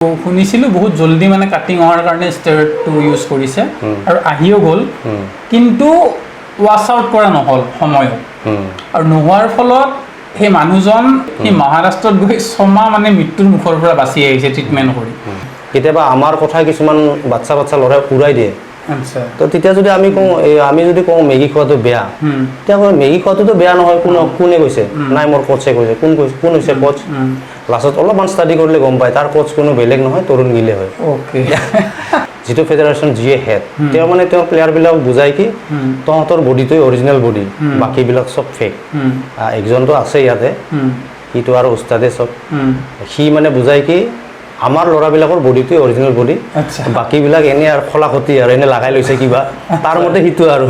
শুনিছিলোঁ বহুত জলদি মানে কাটিং হোৱাৰ কাৰণে ষ্টেৰইডটো ইউজ কৰিছে আৰু আহিও গ'ল, কিন্তু ৱাছ আউট কৰা নহ'ল সময়ত। আৰু নোহোৱাৰ ফলত সেই মানুহজন সেই মহাৰাষ্ট্ৰত গৈ 6 মাহ মানে মৃত্যুৰ মুখৰ পৰা বাচি আহিছে ট্ৰিটমেণ্ট কৰি। কেতিয়াবা আমাৰ কথা কিছুমান বাচ্চা ল'ৰাই উৰাই দিয়ে। আচ্ছা, তো তেতিয়া যদি আমি কওঁ আমি যদি কওঁ মেগী খোৱাটো বেয়া, তেতিয়া মেগী খোৱাটোতো বেয়া নহয়, কোনে কৈছে? নাই, মোৰ কোচে কৈছে। কোন হৈছে কোচ? লাষ্টত অলপমান ষ্টাডি কৰিলে গম পায় তাৰ কোচ কোনো বেলেগ নহয়, তৰুণ গিলে হয়। অ'কে। যিটো ফেডাৰেশ্যন যিয়ে হেড, তেওঁ মানে তেওঁ প্লেয়াৰবিলাক বুজায় কি তহঁতৰ বডিটোৱে অৰিজিনেল বডি, বাকীবিলাক চব ফেক। একজনটো আছে ইয়াতে, সিটো আৰু উস্তাদে চব। সি মানে বুজায় কি আমাৰ ল'ৰাবিলাকৰ বডিটোৱে অৰিজিনেল বডি, বাকীবিলাক এনেই আৰু খলাখতি আৰু এনে লগাই লৈছে কিবা, তাৰ মতে সিটো আৰু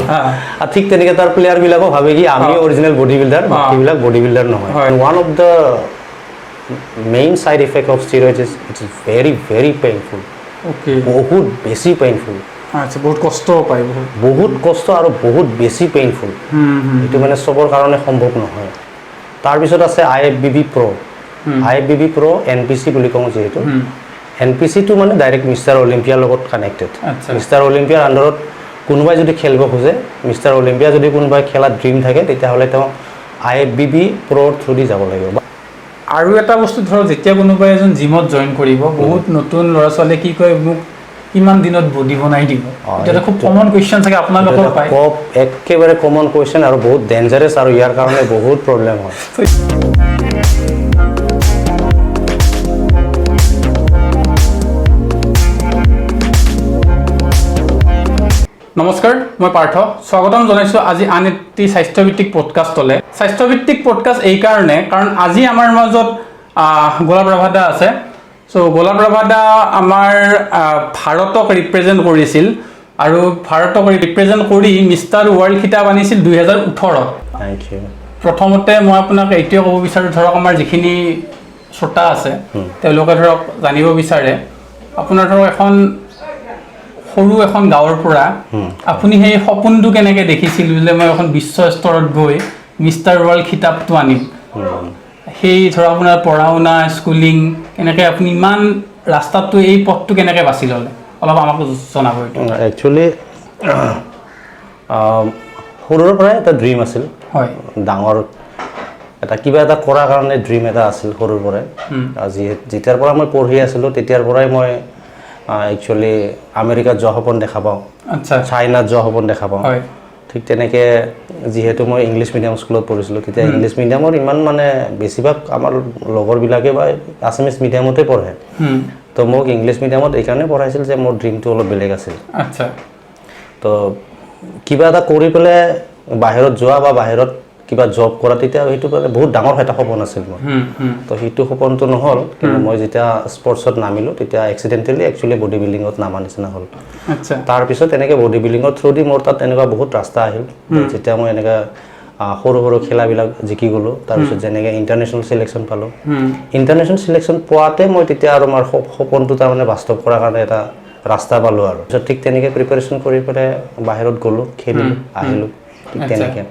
ঠিক তেনেকৈ তাৰ প্লেয়াৰবিলাকো ভাবে কি আমি অৰিজিনেল বডি বিল্ডাৰ, বাকীবিলাক বডি বিল্ডাৰ নহয়। One of the main side effect of steroids it's very very painful. বহুত বেছি পেইনফুল। আচ্ছা, বহুত কষ্টও পায়। বহুত কষ্ট আৰু বহুত বেছি পেইনফুল। এইটো মানে চবৰ কাৰণে সম্ভৱ নহয়। তাৰপিছত আছে IFBB Pro। IFBB Pro NPC বুলি কওঁ যিহেতু, NPCটো মানে ডাইৰেক্ট মিষ্টাৰ অলিম্পিয়াৰ লগত কানেক্টেড। মিষ্টাৰ অলিম্পিয়াৰ আণ্ডাৰত কোনোবাই যদি খেলিব খোজে, মিষ্টাৰ অলিম্পিয়া যদি কোনোবাই খেলাত ড্ৰিম থাকে, তেতিয়াহ'লে তেওঁ IFBB Proৰ থ্ৰুদি যাব লাগিব। আৰু এটা বস্তু ধৰক, যেতিয়া কোনোবাই এজন জিমত জইন কৰিব, বহুত নতুন ল'ৰা ছোৱালীয়ে কি কয়, মোক কিমান দিনত বডি বনাই দিব? এটা খুব কমন কুৱেশ্যন চাগে আপোনালোকৰ পায়। একেবাৰে কমন কুৱেশ্যন আৰু বহুত ডেঞ্জাৰাছ, আৰু ইয়াৰ কাৰণে বহুত প্ৰব্লেম হয়। নমস্কাৰ, মই পাৰ্থ। স্বাগতম জনাইছোঁ আজি আন এটি স্বাস্থ্যভিত্তিক পডকাষ্টলৈ। স্বাস্থ্যভিত্তিক পডকাষ্ট এইকাৰণে কাৰণ আজি আমাৰ মাজত গোলাপ ৰাভা আছে। চ' গোলাপ ৰাভা আমাৰ ভাৰতক ৰিপ্ৰেজেণ্ট কৰিছিল আৰু ভাৰতক ৰিপ্ৰেজেণ্ট কৰি মিষ্টাৰ ৱৰ্ল্ড খিতাপ আনিছিল 2018। প্ৰথমতে মই আপোনাক এইটোৱে ক'ব বিচাৰোঁ, ধৰক আমাৰ যিখিনি শ্ৰোতা আছে তেওঁলোকে ধৰক জানিব বিচাৰে, আপোনাৰ ধৰক সৰু এখন গাঁৱৰ পৰা আপুনি সেই সপোনটো কেনেকৈ দেখিছিল যে মই এখন বিশ্ব স্তৰত গৈ মিষ্টাৰ ৱৰ্ল্ড খিতাপটো আনিম? সেই ধৰক আপোনাৰ পঢ়া শুনা, স্কুলিং, কেনেকৈ আপুনি ইমান ৰাস্তাটো, এই পথটো কেনেকৈ বাছি ল'লে, অলপ আমাক জনাব। একচুৱেলি সৰুৰে পৰাই এটা ড্ৰিম আছিল। হয়, ডাঙৰ এটা কিবা এটা কৰাৰ কাৰণে ড্ৰিম এটা আছিল সৰুৰ পৰাই। যেতিয়াৰ পৰা মই পঢ়ি আছিলোঁ তেতিয়াৰ পৰাই মই একচুৱেলি আমেৰিকাত যোৱা সপোন দেখা পাওঁ, চাইনাত যোৱা সপোন দেখা পাওঁ। ঠিক তেনেকৈ যিহেতু মই ইংলিছ মিডিয়াম স্কুলত পঢ়িছিলোঁ, তেতিয়া ইংলিছ মিডিয়ামৰ ইমান মানে বেছিভাগ আমাৰ লগৰবিলাকে বা আছামিছ মিডিয়ামতে পঢ়ে। তো মোক ইংলিছ মিডিয়ামত এইকাৰণে পঢ়াইছিল যে মোৰ ড্ৰিমটো অলপ বেলেগ আছিল। তো কিবা এটা কৰি পেলাই বাহিৰত যোৱা বা বাহিৰত কিবা জব কৰা, তেতিয়া সেইটো মানে বহুত ডাঙৰ এটা সপোন আছিল মোৰ। তো সেইটো সপোনটো নহ'ল, কিন্তু মই যেতিয়া স্পৰ্টছত নামিলোঁ তেতিয়া এক্সিডেণ্টেলি একচুৱেলি বডি বিল্ডিঙত নামা নিচিনা হ'ল। তাৰপিছত এনেকৈ বডি বিল্ডিঙৰ থ্ৰুদি মোৰ তাত এনেকুৱা বহুত ৰাস্তা আহিল। যেতিয়া মই এনেকৈ সৰু সৰু খেলাবিলাক জিকি গ'লোঁ, তাৰপিছত যেনেকৈ ইণ্টাৰনেশ্যনেল চিলেকশ্যন পালোঁ। ইণ্টাৰনেশ্যনেল চিলেকশ্যন পোৱাতে মই তেতিয়া আৰু আমাৰ সপোনটো তাৰমানে বাস্তৱ কৰাৰ কাৰণে এটা ৰাস্তা পালোঁ। আৰু তাৰপিছত ঠিক তেনেকৈ প্ৰিপেৰেশ্যন কৰি পেলাই বাহিৰত গ'লোঁ, খেলিলোঁ, আহিলোঁ। ঠিক তেনেকৈ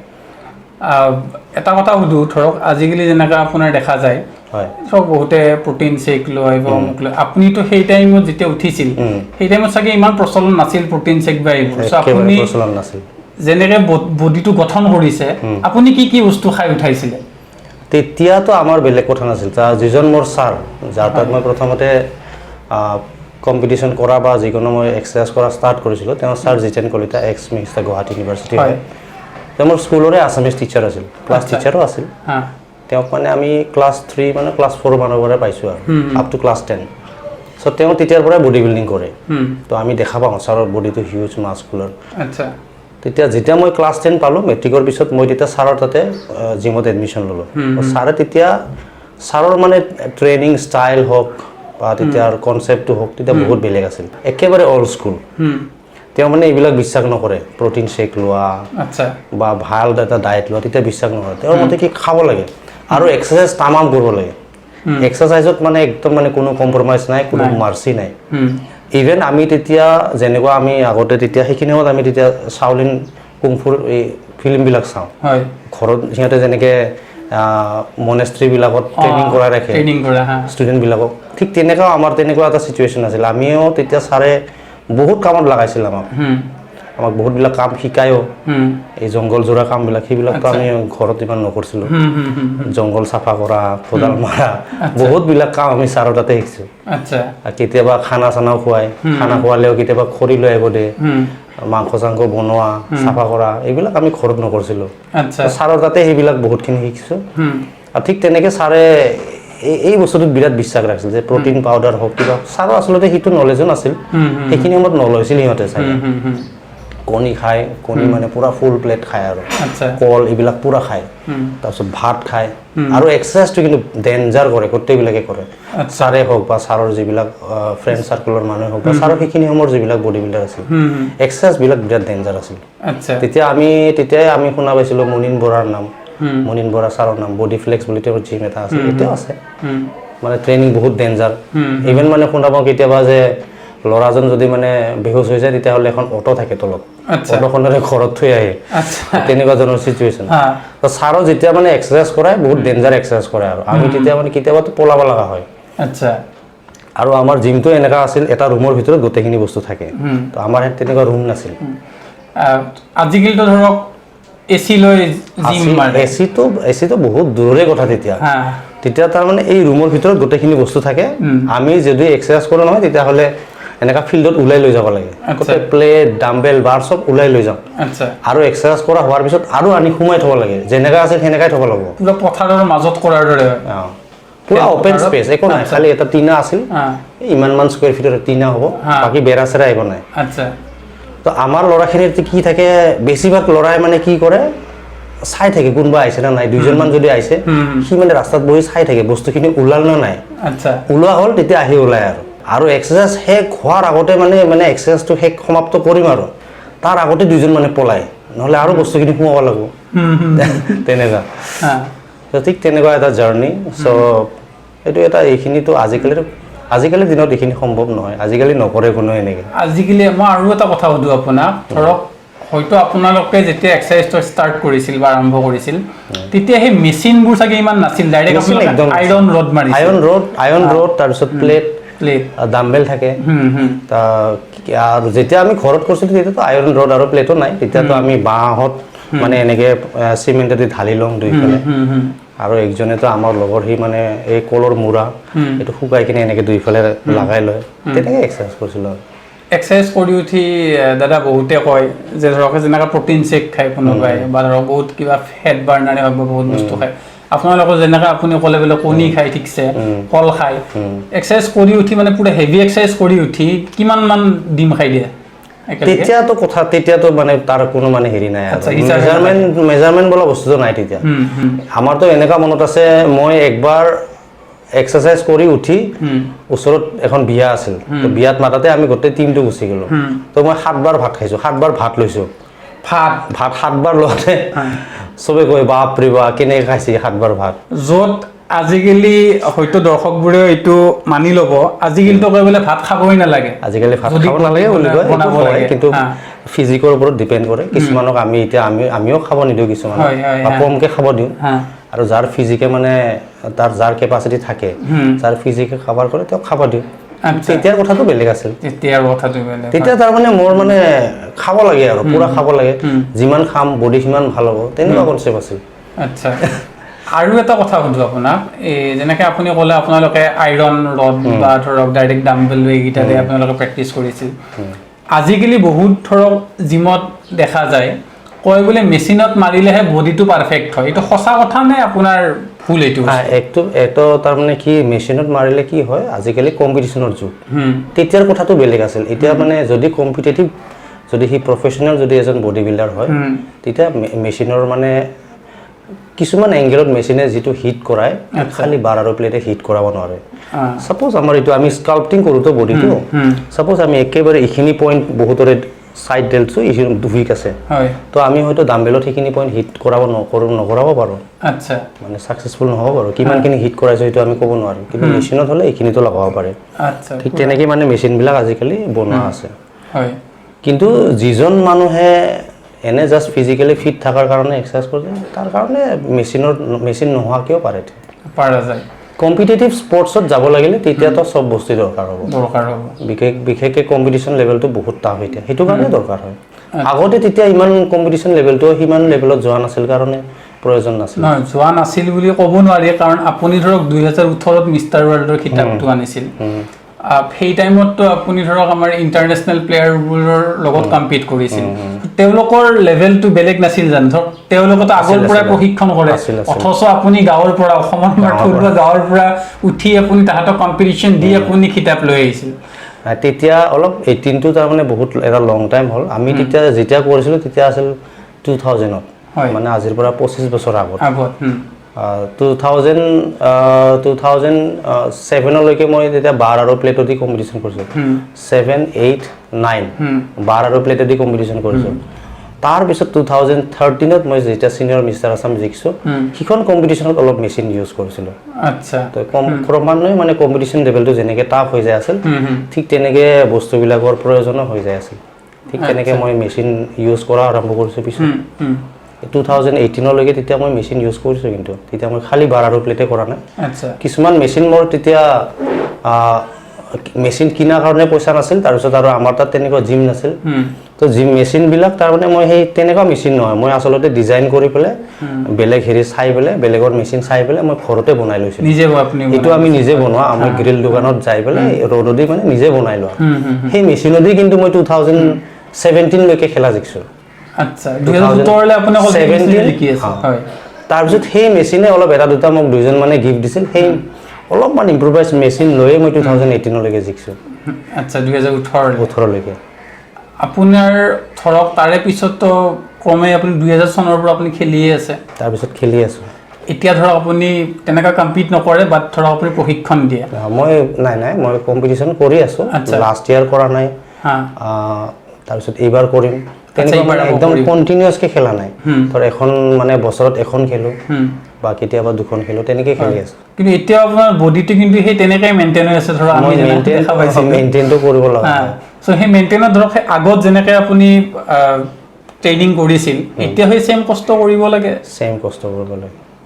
এটা কথা সুধোঁ, ধৰক আজিকালি যেনেকৈ আপোনাৰ দেখা যায়, চব বহুতে প্ৰটিন শ্বেক লয় বা অমুক লয়। আপুনিতো সেই টাইমত যেতিয়া উঠিছিল, সেই টাইমত চাগে ইমান প্ৰচলন নাছিল প্ৰটিন শ্বেক বা এইবোৰ। আপুনি যেনেকৈ বডিটো গঠন কৰিছে, আপুনি কি কি বস্তু খাই উঠাইছিলে? তেতিয়াতো আমাৰ বেলেগ কথা নাছিল। যিজন মোৰ ছাৰ, যাৰ তাত মই প্ৰথমতে কম্পিটিশ্যন কৰা বা যিকোনো মই এক্সাৰচাইজ কৰা ষ্টাৰ্ট কৰিছিলোঁ, তেওঁ sir Jiten Kalita, x minister Guwahati university হয়। তেওঁ মোৰ স্কুলৰে আছামিজ টিচাৰ আছিল, ক্লাছ টিচাৰো আছিল। তেওঁক মানে আমি ক্লাছ 3 মানে ক্লাছ 4 মানৰ পৰা পাইছোঁ আৰু আপ টু ক্লাছ 10। চ' তেওঁ তেতিয়াৰ পৰাই বডি বিল্ডিং কৰে। তো আমি দেখা পাওঁ ছাৰৰ বডিটো হিউজ মাস্কুলাৰ। যেতিয়া মই ক্লাছ 10 পালোঁ, মেট্ৰিকৰ পিছত মই তেতিয়া ছাৰৰ তাতে জিমত এডমিশ্যন ল'লোঁ। ছাৰে তেতিয়া ছাৰৰ মানে ট্ৰেইনিং ষ্টাইল হওক বা তেতিয়াৰ কনচেপ্টটো হওক, তেতিয়া বহুত বেলেগ আছিল, একেবাৰে অল্ড স্কুল। তেওঁ মানে এইবিলাক বিশ্বাস নকৰে, প্ৰটিন শ্বেক লোৱা বা ভাল এটা ডায়েট লোৱা, তেতিয়া বিশ্বাস নকৰে। তেওঁৰ মতে কি খাব লাগে আৰু এক্সাৰচাইজ তামাম কৰিব লাগে। এক্সাৰচাইজত মানে একদম মানে কোনো কম্প্ৰমাইজ নাই, কোনো মাৰ্চি নাই। ইভেন আমি তেতিয়া যেনেকুৱা আমি আগতে তেতিয়া সেইখিনি সময়ত আমি তেতিয়া চাউলিন কুংফুৰ এই ফিল্মবিলাক চাওঁ। ঘৰত সিহঁতে যেনেকৈ মনেষ্ট্ৰীবিলাকত ট্ৰেইনিং কৰাই ৰাখে ষ্টুডেণ্টবিলাকক ঠিক তেনেকুৱাও আমাৰ তেনেকুৱা এটা চিটুৱেশ্যন আছিল আমিও তেতিয়া ছাৰে বহুত কামত লগাইছিল আমাক বহুতবিলাক কাম শিকায়ো এই জংঘল জোৰা কামবিলাক সেইবিলাকতো আমি ঘৰত ইমান নকৰিছিলোঁ জংঘল চাফা কৰা কোদাল মাৰা বহুতবিলাক কাম আমি ছাৰৰ তাতে শিকিছোঁ কেতিয়াবা খানা চানাও খুৱাই খানা খোৱালেও কেতিয়াবা খৰি লৈ আহিব দিয়ে মাংস চাংস বনোৱা চাফা কৰা এইবিলাক আমি ঘৰত নকৰিছিলোঁ ছাৰৰ তাতে সেইবিলাক বহুতখিনি শিকিছোঁ আৰু ঠিক তেনেকৈ ছাৰে এই বস্তুটোত বিৰাট বিশ্বাস ৰাখিছিল যে প্ৰটিন পাউডাৰ হওক কিবা ছাৰৰ আচলতে সেইটো নলেজো নাছিল সেইখিনি সময়ত নলৈছিল সিহঁতে চাগে কণী খায় কণী মানে পুৰা ফুল প্লেট খায় আৰু কল এইবিলাক পুৰা খায় তাৰপিছত ভাত খায় আৰু এক্সাৰচাইজটো কিন্তু ডেঞ্জাৰ কৰে গোটেইবিলাকে কৰে ছাৰে হওক বা ছাৰৰ যিবিলাক ফ্ৰেণ্ড চাৰ্কুলৰ মানুহে হওক বা ছাৰৰ সেইখিনি সময়ৰ যিবিলাক বডি বিল্ডাৰ আছিল এক্সাৰচাইজবিলাক বিৰাট ডেঞ্জাৰ আছিল তেতিয়াই আমি শুনা পাইছিলোঁ মুনীন বৰাৰ নাম মুনীন বৰা ছাৰৰ নাম বডি ফ্লেক্স বুলি তেওঁৰ জিম এটা আছে এতিয়াও আছে মানে ট্ৰেইনিং বহুত ডেঞ্জাৰ ইভেন মানে শুনা পাওঁ কেতিয়াবা যে ল'ৰাজন যদি মানে বেহুচ হৈ যায় তেতিয়াহ'লে এখন অটো থাকে তলত অটোখনেৰে ঘৰত থৈ আহে তেনেকুৱা ধৰণৰ চিটুৱেশ্যন তো ছাৰো যেতিয়া মানে এক্সাৰচাইজ কৰাই বহুত ডেঞ্জাৰ এক্সাৰচাইজ কৰে আৰু আমি তেতিয়া মানে কেতিয়াবাতো পলাব লগা হয় আৰু আমাৰ জিমটো এনেকুৱা আছিল এটা ৰুমৰ ভিতৰত গোটেইখিনি বস্তু থাকে তো আমাৰ তেনেকুৱা ৰুম নাছিল আজিকালিতো ধৰক এচি লৈ জিম মাৰে এচিটো বহুত দূৰৰে কথা তেতিয়া তাৰমানে এই ৰুমৰ ভিতৰত গোটেইখিনি বস্তু থাকে আমি যদি এক্সাৰচাইজ কৰোঁ নহয় তেতিয়াহ'লে এনেকা ফিল্ডত ওলাই লৈ যাব লাগে গোটেই প্লেট ডাম্বেল বাৰ চব ওলাই লৈ যাওঁ আৰু এক্সাৰচাইজ কৰা হোৱাৰ পিছত আৰু আনি সোমাই থ'ব লাগে যেনেকা আছে সেনেকাই থ'ব লাগিব পুৰা পথাৰৰ মাজত কৰাৰ দৰে পুৰা অপেন স্পেচ একো নাই খালি এটা টিনা আছিল ইমানমান স্কুৱেৰ ফিটৰ টিনা হ'ব বাকী বেৰা চেৰা একো নাই তো আমাৰ ল'ৰাখিনিৰ কি থাকে বেছিভাগ ল'ৰাই মানে কি কৰে চাই থাকে কোনোবা আহিছে না নাই দুইজনমান যদি আহিছে সি মানে ৰাস্তাত বহি চাই থাকে বস্তুখিনি ওলাল না নাই ওলোৱা হ'ল তেতিয়া আহি ওলায় আৰু এক্সাৰচাইজ শেষ হোৱাৰ আগতে মানে এক্সাৰচাইজটো শেষ সমাপ্ত কৰিম আৰু তাৰ আগতে দুইজন মানে পলায় নহ'লে আৰু বস্তুখিনি সোমাব লাগিব তেনেকুৱা ঠিক তেনেকুৱা এটা জাৰ্ণি চ' এইটো এটা এইখিনিতো আজিকালিৰ দিনত এইখিনি সম্ভৱ নহয় আজিকালি নকৰে কোনো এনেকৈ আজিকালি মই আৰু এটা কথা সুধোঁ আপোনাক ধৰক হয়তো আপোনালোকে যেতিয়া এক্সাৰচাইজটো ষ্টাৰ্ট কৰিছিল বা আৰম্ভ কৰিছিল তেতিয়া সেই মেচিনবোৰ চাগে ইমান নাছিল ডাইৰেক্ট আপোনালোকে আইৰণ ৰড মাৰিছিল আইৰণ ৰড তাৰপিছত প্লেট ডাম্বেল থাকে আৰু যেতিয়া আমি ঘৰত কৰিছিলোঁ তেতিয়াতো আইৰণ ৰড আৰু প্লেটো নাই তেতিয়াতো আমি বাঁহত মানে এনেকৈ চিমেণ্টেদি ঢালি লওঁ দুইফালে আৰু একজনেতো আমাৰ লগৰ সি মানে এই কলৰ মূৰা এইটো শুকাই কিনে এনেকৈ দুইফালে লগাই লয় তেনেকৈ এক্সাৰচাইজ কৰিছিলোঁ আৰু এক্সাৰচাইজ কৰি উঠি দাদা বহুতে কয় যে ধৰক যেনেকৈ প্ৰটিন চেক খায় কোনোবাই বা ধৰক বহুত কিবা ফেট বাৰ্ণাৰে হওক বা বহুত বস্তু খায় আপোনালোকৰ যেনেকৈ আপুনি ক'লে বোলে কণী খায় ঠিকছে কল খায় এক্সাৰচাইজ কৰি উঠি মানে পুৰা হেভি এক্সাৰচাইজ কৰি উঠি কিমানমান ডিম খাই দিয়ে তেতিয়াতো মানে তাৰ কোনো মানে হেৰি নাই মেজাৰমেণ্ট বোলা বস্তুটো নাই তেতিয়া আমাৰতো এনেকুৱা মনত আছে মই একবাৰ এক্সাৰচাইজ কৰি উঠি ওচৰত এখন বিয়া আছিল তো বিয়াত মাতাতে আমি গোটেই টিমটো গুচি গ'লোঁ তো মই 7 বাৰ ভাত খাইছোঁ 7 বাৰ ভাত লৈছোঁ ভাত 7 বাৰ লওঁতে চবে কয় বাপৰে বাপ কেনেকৈ খাইছে 7 বাৰ ভাত য'ত আজিকালি হয়তো দৰ্শকবোৰে এইটো মানি ল'ব আজিকালিতো কয় বোলে ভাত খাবই নালাগে আজিকালি ভাত খাব নালাগে বুলি কয় কিন্তু ফিজিকৰ ওপৰত ডিপেণ্ড কৰে কিছুমানক আমিও খাব নিদিওঁ কিছুমানক বা কমকৈ খাব দিওঁ আৰু যাৰ ফিজিকে মানে যাৰ কেপাচিটি থাকে যাৰ ফিজিকে খাবৰ কৰে তেওঁক খাব দিওঁ তেতিয়াৰ কথাটো বেলেগ আছিল তেতিয়া তাৰমানে মোৰ মানে খাব লাগে আৰু পুৰা খাব লাগে যিমান খাম বডি সিমান ভাল হ'ব তেনেকুৱা কনচেপ্ট আছিল আচ্ছা আৰু এটা কথা সুধোঁ আপোনাক যেনেকৈ আপুনি ক'লে আপোনালোকে আইৰণ ৰড বা ধৰক ডাইৰেক্ট ডাম্বেল এইকেইটাৰে আপোনালোকে প্ৰেক্টিছ কৰিছিল আজিকালি বহুত ধৰক জিমত দেখা যায় কয় বোলে মেচিনত মাৰিলেহে বডিটো পাৰফেক্ট হয় এইটো সঁচা কথা নে আপোনাৰ ভুল এইটো তাৰমানে কি মেচিনত মাৰিলে কি হয় আজিকালি কম্পিটিশ্যনৰ যুগ তেতিয়াৰ কথাটো বেলেগ আছিল এতিয়া মানে যদি কম্পিটিটিভ যদি সি প্ৰফেচনেল যদি এজন বডি বিল্ডাৰ হয় তেতিয়া মেচিনৰ মানে কিছুমান এংগেলত মেচিনে যিটো হিট কৰায় খালি বাৰ আৰু প্লেটে হিট কৰাব নোৱাৰে সাপোজ আমাৰ এইটো আমি স্কাল্পটিং কৰোঁতো বডিটো সাপোজ আমি একেবাৰে এইখিনি পইণ্ট বহুতৰে সাইড ডেলছো এইখিনি উইক আছে তো আমি হয়তো ডাম্বেলত সেইখিনি পইণ্ট হিট নকৰাব পাৰোঁ আচ্ছা মানে ছাকচেছফুল নহ'ব বাৰু কিমানখিনি হিট কৰাইছোঁ সেইটো আমি ক'ব নোৱাৰিম কিন্তু মেচিনত হ'লে এইখিনিতো লগাব পাৰে ঠিক তেনেকৈ মানে মেচিনবিলাক আজিকালি বনোৱা আছে কিন্তু যিজন মানুহে এনে জাষ্ট ফিজিক্যালি ফিট থাকাৰ কাৰণে এক্সাৰচাইজ কৰিছে তাৰ কাৰণে মেচিন নোহোৱাকেও পাৰে পাৰা যায় কম্পিটিটিভ স্পৰ্টছত যাব লাগিলে তেতিয়াতো সব বস্তু দৰকাৰ হ'ব বিশেষকৈ কম্পিটিশ্যন লেভেলটো বহুত টাফ এতিয়া সেইটো কাৰণে দৰকাৰ হয় আগতে তেতিয়া ইমান কম্পিটিশ্যন লেভেলটো সিমান লেভেলত যোৱা নাছিল কাৰণে প্ৰয়োজন নাছিল নহয় যোৱা নাছিল বুলি ক'ব নোৱাৰি কাৰণ আপুনি ধৰক 2018ত মিষ্টাৰ ৱৰ্ল্ডৰ খিতাপটো আনিছিল সেই টাইমততো আপুনি ধৰক আমাৰ ইণ্টাৰনেশ্যনেল প্লেয়াৰবোৰৰ লগত কম্পিট কৰিছিল তেওঁলোকৰ লেভেলটো বেলেগ নাছিল জানো ধৰক তেওঁলোকেতো আগৰ পৰাই প্ৰশিক্ষণ কৰে অথচ আপুনি গাঁৱৰ পৰা অসমৰ থলুৱা গাঁৱৰ পৰা উঠি আপুনি তাহাঁতক কম্পিটিশ্যন দি আপুনি খিতাপ লৈ আহিছিল তেতিয়া অলপ 18টো তাৰমানে বহুত এটা লং টাইম হ'ল আমি তেতিয়া যেতিয়া কৰিছিলোঁ তেতিয়া আছিল 2000ত মানে আজিৰ পৰা 25 বছৰ আগত 2007লৈকে মই তেতিয়া বাৰ আৰু প্লেটত দি কম্পিটিশ্যন কৰিছোঁ 7, 8, 9 বাৰ আৰু প্লেটত দি কম্পিটিশ্যন কৰিছোঁ তাৰপিছত 2013ত মই যেতিয়া ছিনিয়ৰ মিষ্টাৰ আছাম জিকিছোঁ সিখন কম্পিটিশ্যনত অলপ মেচিন ইউজ কৰিছিলোঁ আচ্ছা তো ক্ৰমান্বয়ে মানে কম্পিটিশ্যন লেভেলটো যেনেকৈ টাফ হৈ যায় আছিল ঠিক তেনেকৈ বস্তুবিলাকৰ প্ৰয়োজনো হৈ যায় আছিল ঠিক তেনেকৈ মই মেচিন ইউজ কৰা আৰম্ভ কৰিছোঁ পিছত 2018লৈকে তেতিয়া মই মেচিন ইউজ কৰিছোঁ কিন্তু তেতিয়া মই খালি বাৰ আৰু প্লেটে কৰা নাই কিছুমান মেচিন মোৰ তেতিয়া মেচিন কিনাৰ কাৰণে পইচা নাছিল তাৰপিছত আৰু আমাৰ তাত তেনেকুৱা জিম নাছিল তো জিম মেচিনবিলাক তাৰমানে মই সেই তেনেকুৱা মেচিন নহয় মই আচলতে ডিজাইন কৰি পেলাই বেলেগ হেৰি চাই পেলাই বেলেগৰ মেচিন চাই পেলাই মই ঘৰতে বনাই লৈছোঁ এইটো আমি নিজে বনোৱা আমি গ্ৰিল দোকানত যাই পেলাই ৰ'দত দি মানে নিজে বনাই লোৱা সেই মেচিনতেই কিন্তু মই 2017লৈকে খেলা শিকিছোঁ আচ্ছা 2017 আপুনি অকল 17 লিখি আছে হয় তাৰপিছত সেই মেচিনে অলপ এটা দুটা মোক দুজন মানে গিফ্ট দিছিল সেই অলপমান ইম্প্ৰুভাইজ মেচিন লৈয়ে মই 2018লৈকে শিকিছোঁ আচ্ছা 2018লৈকে আপোনাৰ ধৰক তাৰে পিছততো ক্ৰমে আপুনি 2000 চনৰ পৰা আপুনি খেলিয়ে আছে তাৰপিছত খেলি আছোঁ এতিয়া ধৰক আপুনি তেনেকুৱা কম্পিট নকৰে বাট ধৰক আপুনি প্ৰশিক্ষণ দিয়ে মই নাই মই কম্পিটিশ্যন কৰি আছোঁ লাষ্ট ইয়াৰ কৰা নাই তাৰপিছত এইবাৰ কৰিম তেনেকুৱা মানে একদম কণ্টিনিউৱাছকৈ খেলা নাই ধৰ এখন মানে বছৰত এখন খেলোঁ বা কেতিয়াবা দুখন খেলোঁ তেনেকৈ খেলি আছোঁ কিন্তু এতিয়া আপোনাৰ বডিটো কিন্তু সেই তেনেকৈ মেইনটেইন হৈ আছে ধৰক আমি দেখা পাইছোঁ মেইনটেইনটো কৰিব লগা চ' সেই মেইনটেইনত ধৰক সেই আগত যেনেকৈ আপুনি ট্ৰেইনিং কৰিছিল এতিয়া সেই ছেম কষ্ট কৰিব লাগে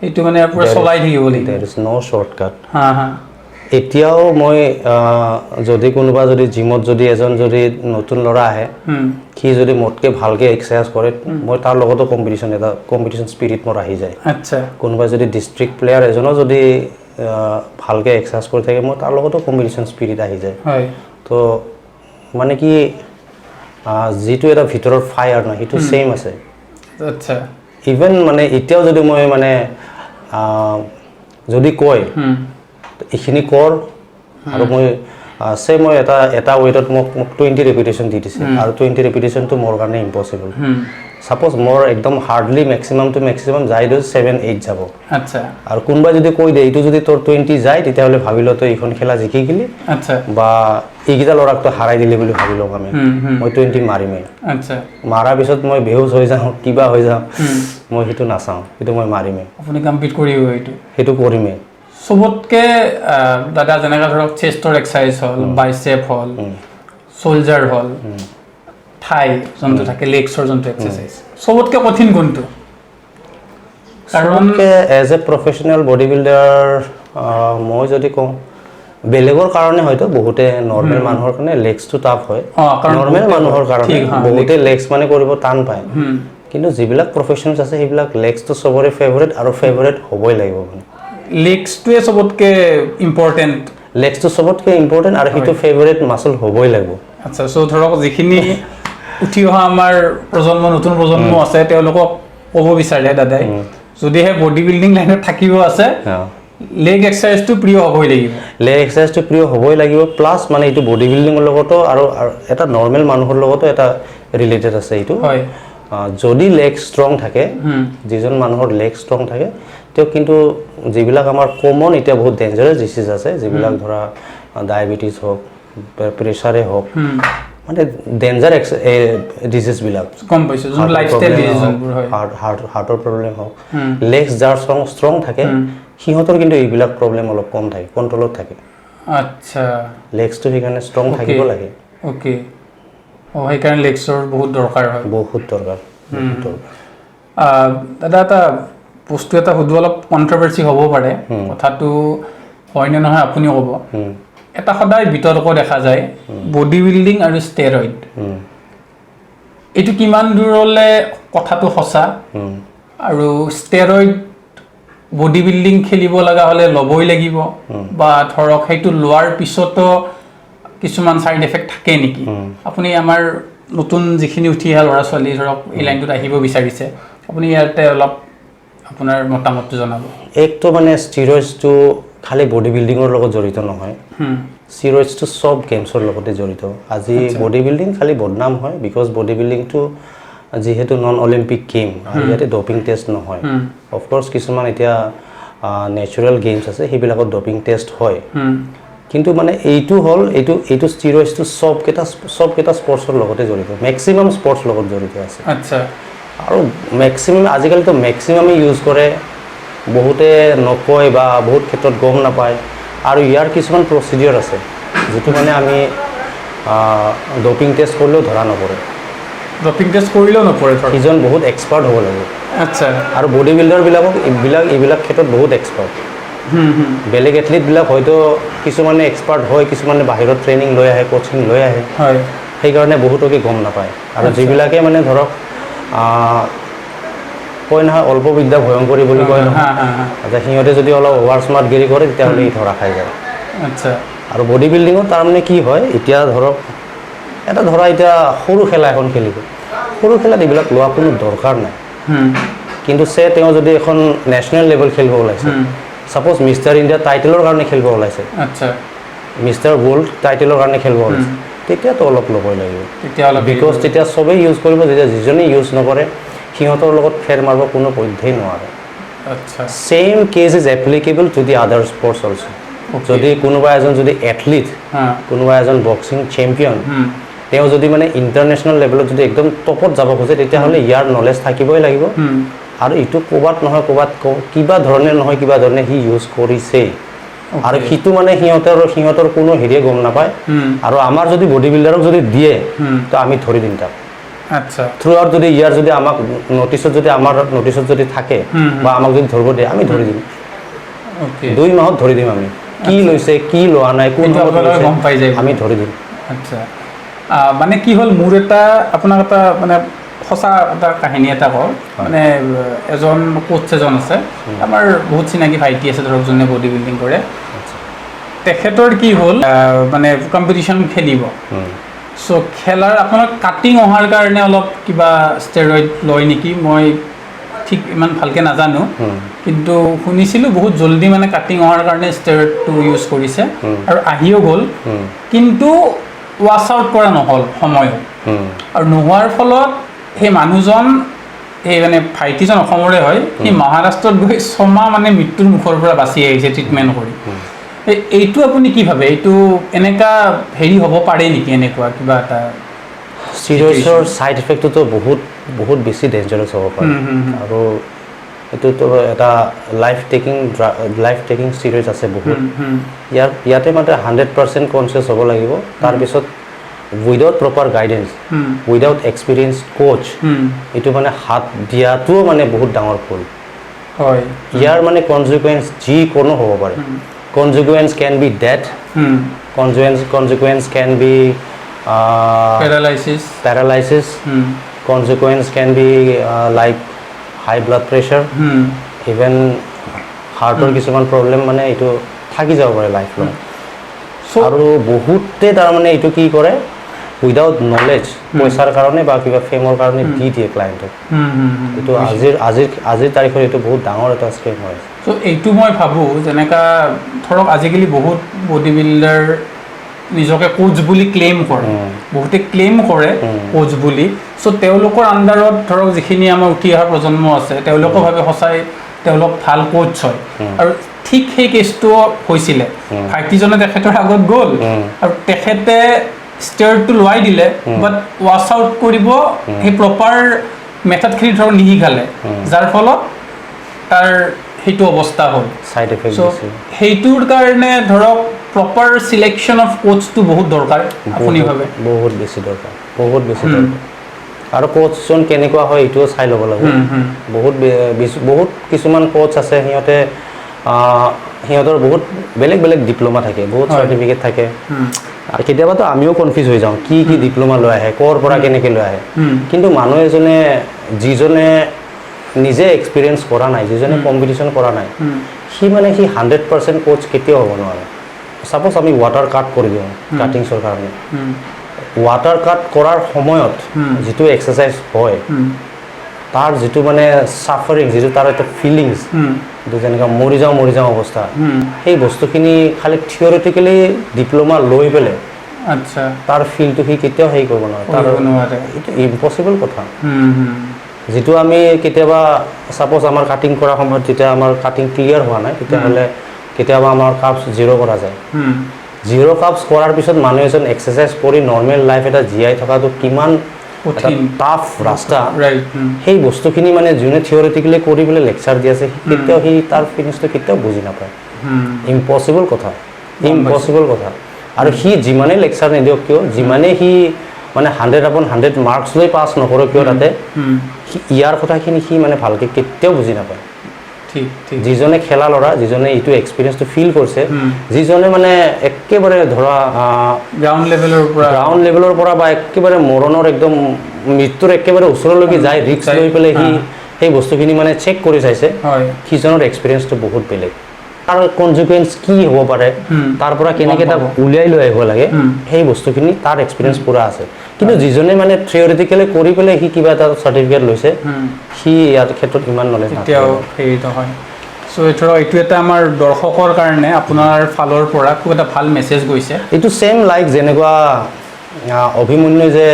সেইটো মানে পুৰা চলাই থাকিব লাগিব দেয়াৰ ইজ ন শ্বৰ্টকাট এতিয়াও মই যদি কোনোবা যদি জিমত যদি এজন যদি নতুন ল'ৰা আহে সি যদি মোতকৈ ভালকৈ এক্সাৰচাইজ কৰে মই তাৰ লগতো কম্পিটিশ্যন স্পিৰিট মোৰ আহি যায় আচ্ছা কোনোবা যদি ডিষ্ট্ৰিক্ট প্লেয়াৰ এজনো যদি ভালকৈ এক্সাৰচাইজ কৰি থাকে মই তাৰ লগতো কম্পিটিশ্যন স্পিৰিট আহি যায় তো মানে কি যিটো এটা ভিতৰৰ ফায়াৰ ন সেইটো ছেইম আছে আচ্ছা ইভেন মানে এতিয়াও যদি মই মানে যদি কয় এইখিনি কৰ আৰু মই মই এটা ৱেইটত মোক 20 ৰেপিটেশ্যন দি দিছে আৰু 20 ৰেপিটেশ্যনটো মোৰ কাৰণে ইম্পচিবল সাপোজ মোৰ একদম হাৰ্ডলি মেক্সিমাম যাই দিওঁ 7-8 যাব আচ্ছা আৰু কোনোবাই যদি কৈ দিয়ে এইটো যদি তোৰ 20 যায় তেতিয়াহ'লে ভাবিলো তই এইখন খেলা জিকি গেলি আচ্ছা বা এইকেইটা ল'ৰাক তই হাৰাই দিলি বুলি ভাবি লওঁ আমি মই 20 মাৰিমেই আচ্ছা মাৰাৰ পিছত মই বেহুচ হৈ যাওঁ কিবা হৈ যাওঁ মই সেইটো নাচাওঁ সেইটো মই মাৰিমেই আপুনি কম্পিট কৰিব সেইটো কৰিমেই সবতকে দাদা যেনেকৈ ধৰক চেষ্টৰ এক্সাৰচাইজ হ'ল বাইচেপ হ'ল শোল্ডাৰ হ'ল থাই যোনটো থাকে লেগছৰ যোনটো এক্সাৰচাইজ সবতকে কঠিন কোনটো কাৰণ as a professional body builder মই যদি কওঁ বেলেগৰ কাৰণে হয়তো বহুতে নৰ্মেল মানুহৰ কাৰণে লেগছটো টাফ হয় নৰ্মেল মানুহৰ কাৰণে বহুতে লেগছ মানে কৰিব টান পায় কিন্তু যিবিলাক প্ৰফেশ্যনেলছ আছে সেইবিলাক লেগছটো চবৰে ফেভৰেট আৰু ফেভৰেট হ'বই লাগিব মানে লেগছটোৱে চবতকে ইম্পৰ্টেণ্ট আৰু সেইটো ফেভৰেট মাছল হ'বই লাগিব আচ্ছা চ' ধৰক যিখিনি উঠি অহা আমাৰ নতুন প্ৰজন্ম আছে তেওঁলোকক ক'ব বিচাৰে দাদাই যদিহে বডি বিল্ডিং লাইনত থাকিব আছে লেগ এক্সাৰচাইজটো প্ৰিয় হ'বই লাগিব প্লাছ মানে এইটো বডি বিল্ডিঙৰ লগতো আৰু এটা নৰ্মেল মানুহৰ লগতো এটা ৰিলেটেড আছে এইটো যদি লেগ ষ্ট্ৰং থাকে যিজন মানুহৰ লেগ ষ্ট্ৰং থাকে তেওঁ কিন্তু যিবিলাক আমাৰ কমন এতিয়া বহুত ডেঞ্জাৰাছ ডিজিজ আছে যিবিলাক ধৰা ডায়েবেটিছ হওক প্ৰেছাৰে হওক মানে ডেঞ্জাৰ ডিজিজবিলাক হাৰ্টৰ প্ৰব্লেম হওক লেগছ যাৰ ষ্ট্ৰং থাকে সিহঁতৰ কিন্তু এইবিলাক প্ৰব্লেম অলপ কম থাকে কণ্ট্ৰলত থাকে আচ্ছা লেগছটো সেইকাৰণে ষ্ট্ৰং থাকিব লাগে সেইকাৰণে লেগছৰ বহুত দৰকাৰ দাদা এটা বস্তু এটা সুধো অলপ কণ্ট্ৰভাৰ্চি হ'ব পাৰে কথাটো হয় নে নহয় আপুনি ক'ব এটা সদায় বিতৰ্ক দেখা যায় বডি বিল্ডিং আৰু ষ্টেৰইড এইটো কিমান দূৰলৈ কথাটো সঁচা আৰু ষ্টেৰইড বডি বিল্ডিং খেলিব লগা হ'লে ল'বই লাগিব বা ধৰক সেইটো লোৱাৰ পিছতো কিছুমান ছাইড এফেক্ট থাকে নেকি আপুনি আমাৰ নতুন যিখিনি উঠি অহা ল'ৰা ছোৱালী ধৰক এই লাইনটোত আহিব বিচাৰিছে আপুনি ইয়াতে অলপ আপোনাৰ মতামতটো জনাব একটো মানে ষ্টেৰইডছটো খালি বডি বিল্ডিঙৰ লগত জড়িত নহয় ষ্টেৰইডছটো সব গেমছৰ লগতে জড়িত আজি বডি বিল্ডিং খালি বদনাম হয় বিকজ বডি বিল্ডিংটো যেহেতু নন অলিম্পিক গেম ইয়াতে ডপিং টেষ্ট নহয় অফক'ৰ্ছ কিছুমান এতিয়া নেচাৰেল গেমছ আছে সেইবিলাকত ডপিং টেষ্ট হয় কিন্তু মানে এইটো হ'ল এইটো ষ্টেৰইডছটো সবকেইটা স্পৰ্টছৰ লগতে জড়িত মেক্সিমাম স্পৰ্টছ লগত জড়িত আছে আচ্ছা আৰু মেক্সিমাম আজিকালিতো মেক্সিমামে ইউজ কৰে বহুতে নকয় বা বহুত ক্ষেত্ৰত গম নাপায় আৰু ইয়াৰ কিছুমান প্ৰচিডিউৰ আছে যিটো মানে আমি ডপিং টেষ্ট কৰিলেও ধৰা নপৰে ডপিং টেষ্ট কৰিলেও নপৰে সিজন বহুত এক্সপাৰ্ট হ'ব লাগিব আচ্ছা আৰু বডি বিল্ডাৰবিলাকক এইবিলাক ক্ষেত্ৰত বহুত এক্সপাৰ্ট বেলেগ এথলিটবিলাক হয়তো কিছুমানে এক্সপাৰ্ট হয় কিছুমানে বাহিৰত ট্ৰেইনিং লৈ আহে কোচিং লৈ আহে সেইকাৰণে বহুতকে গম নাপায় আৰু যিবিলাকে মানে ধৰক কয় নহয় অল্প বিদ্যা ভয়ংকৰী বুলি কয় নহয় আচ্ছা সিহঁতে যদি অলপ অভাৰ স্মাৰ্টগিৰি কৰে তেতিয়াহ'লে ই ধৰা খাই যায় আচ্ছা আৰু বডি বিল্ডিঙত তাৰমানে কি হয় এতিয়া ধৰক এতিয়া সৰু খেলা এখন খেলিব সৰু খেলাত এইবিলাক লোৱা কোনো দৰকাৰ নাই কিন্তু তেওঁ যদি এখন নেশ্যনেল লেভেল খেলিব ওলাইছে ছাপ'জ মিষ্টাৰ ইণ্ডিয়া টাইটেলৰ কাৰণে খেলিব ওলাইছে আচ্ছা মিষ্টাৰ ৱৰ্ল্ড টাইটেলৰ কাৰণে খেলিব ওলাইছে তেতিয়াতো অলপ ল'বই লাগিব বিকজ তেতিয়া চবেই ইউজ কৰিব যেতিয়া যিজনে ইউজ নকৰে সিহঁতৰ লগত ফেৰ মাৰিব কোনো পধ্যেই নোৱাৰে same case is applicable to the other sports also' যদি কোনোবা এজন যদি এথলিট কোনোবা এজন বক্সিং চেম্পিয়ন তেওঁ যদি মানে ইণ্টাৰনেশ্যনেল লেভেলত যদি একদম টপত যাব খোজে তেতিয়াহ'লে ইয়াৰ নলেজ থাকিবই লাগিব আৰু ইটো ক'ৰবাত নহয় ক'ৰবাত কিবা ধৰণে সি ইউজ কৰিছেই আৰু সিটো মানে সিহঁতৰ কোনো হেৰিয়ে গম নাপায় আৰু আমাৰ যদি বডি বিল্ডাৰক যদি দিয়ে তো আমি ধৰি দিম তাক আচ্ছা থ্ৰু আউট যদি ইয়াৰ যদি আমাক আমাৰ নটিছত যদি থাকে বা আমাক যদি ধৰিব দিয়ে আমি ধৰি দিম 2 মাহত ধৰি দিম আমি কি লৈছে কি লোৱা নাই কোন গম পাই যায় আমি ধৰি দিম আচ্ছা মানে কি হ'ল মোৰ আপোনাক এটা মানে সঁচা এটা কাহিনী এটা কওঁ মানে এজন কোচ এজন আছে আমাৰ বহুত চিনাকি ভাইটি আছে ধৰক যোনে বডি বিল্ডিং কৰে তেখেতৰ কি হ'ল মানে কম্পিটিশ্যন খেলিব চ' খেলাৰ আপোনাৰ কাটিং অহাৰ কাৰণে অলপ কিবা ষ্টেৰইড লয় নেকি মই ঠিক ইমান ভালকৈ নাজানো কিন্তু শুনিছিলোঁ বহুত জল্দি মানে কাটিং অহাৰ কাৰণে ষ্টেৰইডটো ইউজ কৰিছে আৰু আহিও গ'ল কিন্তু ৱাছ আউট কৰা নহ'ল সময়ত আৰু নোহোৱাৰ ফলত সেই মানুহজন এই মানে ভাইটিজন অসমৰে হয় সি মহাৰাষ্ট্ৰত গৈ 6 মাহ মানে মৃত্যুৰ মুখৰ পৰা বাচি আহিছে ট্ৰিটমেণ্ট কৰি এইটো আপুনি কি ভাবে এইটো এনেকা হেৰি হ'ব পাৰে নেকি এনেকুৱা কিবা এটা ষ্টেৰইডছৰ ছাইড ইফেক্টটোতো বহুত বেছি ডেঞ্জাৰাছ হ'ব পাৰে আৰু এইটোতো এটা লাইফ টেকিং ষ্টেৰইডছ আছে বহুত ইয়াতে মানে 100% কনচিয়াছ হ'ব লাগিব তাৰপিছত without proper guidance without experience Koch এইটো মানে হাত দিয়াটোও মানে বহুত ডাঙৰ ভুল হয় ইয়াৰ মানে কনচিকুৱেঞ্চ যিকোনো হ'ব পাৰে consequence can be death consequence can be paralysis consequence can be like high blood pressure even হাৰ্টৰ কিছুমান প্ৰব্লেম মানে এইটো থাকি যাব পাৰে লাইফ লং আৰু বহুতে তাৰমানে এইটো কি কৰে উইদাউট নলেজ পইচাৰ কাৰণে বা কিবা ফেমৰ কাৰণে দি দিয়ে ক্লায়েণ্টক এইটো আজিৰ তাৰিখত এইটো বহুত ডাঙৰ এটা স্কেম হয় চ' এইটো মই ভাবোঁ যেনেকা ধৰক আজিকালি বহুত বডি বিল্ডাৰ নিজকে কোচ বুলি ক্লেইম কৰে বহুতে ক্লেইম কৰে কোচ বুলি চ' তেওঁলোকৰ আণ্ডাৰত ধৰক যিখিনি আমাৰ উঠি অহা প্ৰজন্ম আছে তেওঁলোকো ভাবে সঁচাই তেওঁলোক ভাল কোচ হয় আৰু ঠিক সেই কেছটো হৈছিলে ভাইটিজনে তেখেতৰ আগত গ'ল আৰু তেখেতে ষ্টেৰইডটো লোৱাই দিলে বাট ৱাছ আউট কৰিব সেই প্ৰপাৰ মেথডখিনি ধৰক নিশিকালে যাৰ ফলত তাৰ সেইটো অৱস্থা হ'ল ছাইড এফেক্ট সেইটোৰ কাৰণে ধৰক প্ৰপাৰ চিলেকশ্যন অফ কোচটো বহুত দৰকাৰ আপুনি ভাবে বহুত বেছি দৰকাৰ আৰু কোচজন কেনেকুৱা হয় এইটোও চাই ল'ব লাগিব বহুত কিছুমান কোচ আছে সিহঁতৰ বহুত বেলেগ বেলেগ ডিপ্ল'মা থাকে বহুত চাৰ্টিফিকেট থাকে আৰু কেতিয়াবাতো আমিও কনফিউজ হৈ যাওঁ কি ডিপ্ল'মা লৈ আহে ক'ৰ পৰা কেনেকৈ লৈ আহে কিন্তু মানুহ এজনে যিজনে নিজে এক্সপিৰিয়েঞ্চ কৰা নাই যিজনে কম্পিটিশ্যন কৰা নাই সি 100% কোচ কেতিয়াও হ'ব নোৱাৰে সাপোজ আমি ৱাটাৰ কাট কৰি দিওঁ কাটিংছৰ কাৰণে ৱাটাৰ কাট কৰাৰ সময়ত যিটো এক্সাৰচাইজ হয় তাৰ যিটো ছাফাৰিং যিটো তাৰ এটা ফিলিংছ যেনেকৈ মৰি যাওঁ অৱস্থা সেই বস্তুখিনি খালি থিয়ৰিটিকেলি ডিপ্ল'মা লৈ পেলাই আচ্ছা তাৰ ফিলটো সি কেতিয়াও হেৰি কৰিব নোৱাৰে এইটো ইম্পচিবল কথা যিটো আমি কেতিয়াবা সাপোজ আমাৰ কাটিং কৰাৰ সময়ত যেতিয়া আমাৰ কাটিং ক্লিয়াৰ হোৱা নাই তেতিয়াহ'লে কেতিয়াবা আমাৰ কাপছ জিৰ' কৰা যায় জিৰ' কাপছ কৰাৰ পিছত মানুহ এজন এক্সাৰচাইজ কৰি নৰ্মেল লাইফ এটা জীয়াই থকাটো কিমান টাফ ৰাস্তা সেই বস্তুখিনি যোনে থিয়ৰিটিকেলি কৰি পেলাই লেকচাৰ দি আছে কেতিয়াও সি তাৰ ফিনিচটো কেতিয়াও বুজি নাপায় ইম্পচিবল কথা আৰু সি যিমানেই লেকচাৰ নিদিয়ক কিয় যিমানেই সি 100/100 মাৰ্কছ লৈ পাছ নকৰক কিয় তাতে ইয়াৰ কথাখিনি সি ভালকৈ কেতিয়াও বুজি নাপায় যিজনে খেলা ল'ৰা যিজনে এইটো এক্সপিৰিয়েঞ্চটো ফিল কৰিছে যিজনে একেবাৰে ধৰা গ্ৰাউণ্ড লেভেলৰ পৰা বা একেবাৰে মৰণৰ একদম মৃত্যুৰ একেবাৰে ওচৰলৈকে যায় ৰিস্ক লৈ পেলাই সি সেই বস্তুখিনি চেক কৰি চাইছে সিজনৰ এক্সপিৰিয়েঞ্চটো বহুত বেলেগ তাৰ কনজিকুৱেঞ্চ কি হ'ব পাৰে তাৰ পৰা কেনেকৈ তাক উলিয়াই লৈ আহিব লাগে সেই বস্তুখিনি তাৰ এক্সপিৰিয়েঞ্চ পূৰা আছে কিন্তু যিজনে থিয়ৰিটিকেলি কৰি পেলাই সি কিবা এটা চাৰ্টিফিকেট লৈছে সি ইয়াৰ ক্ষেত্ৰত ইমান নলেজ এতিয়াও হেৰিত হয় চ' ধৰক এইটো এটা আমাৰ দৰ্শকৰ কাৰণে আপোনাৰ ফালৰ পৰা খুব এটা ভাল মেছেজ গৈছে এইটো ছেম লাইক যেনেকুৱা অভিমন্যু যে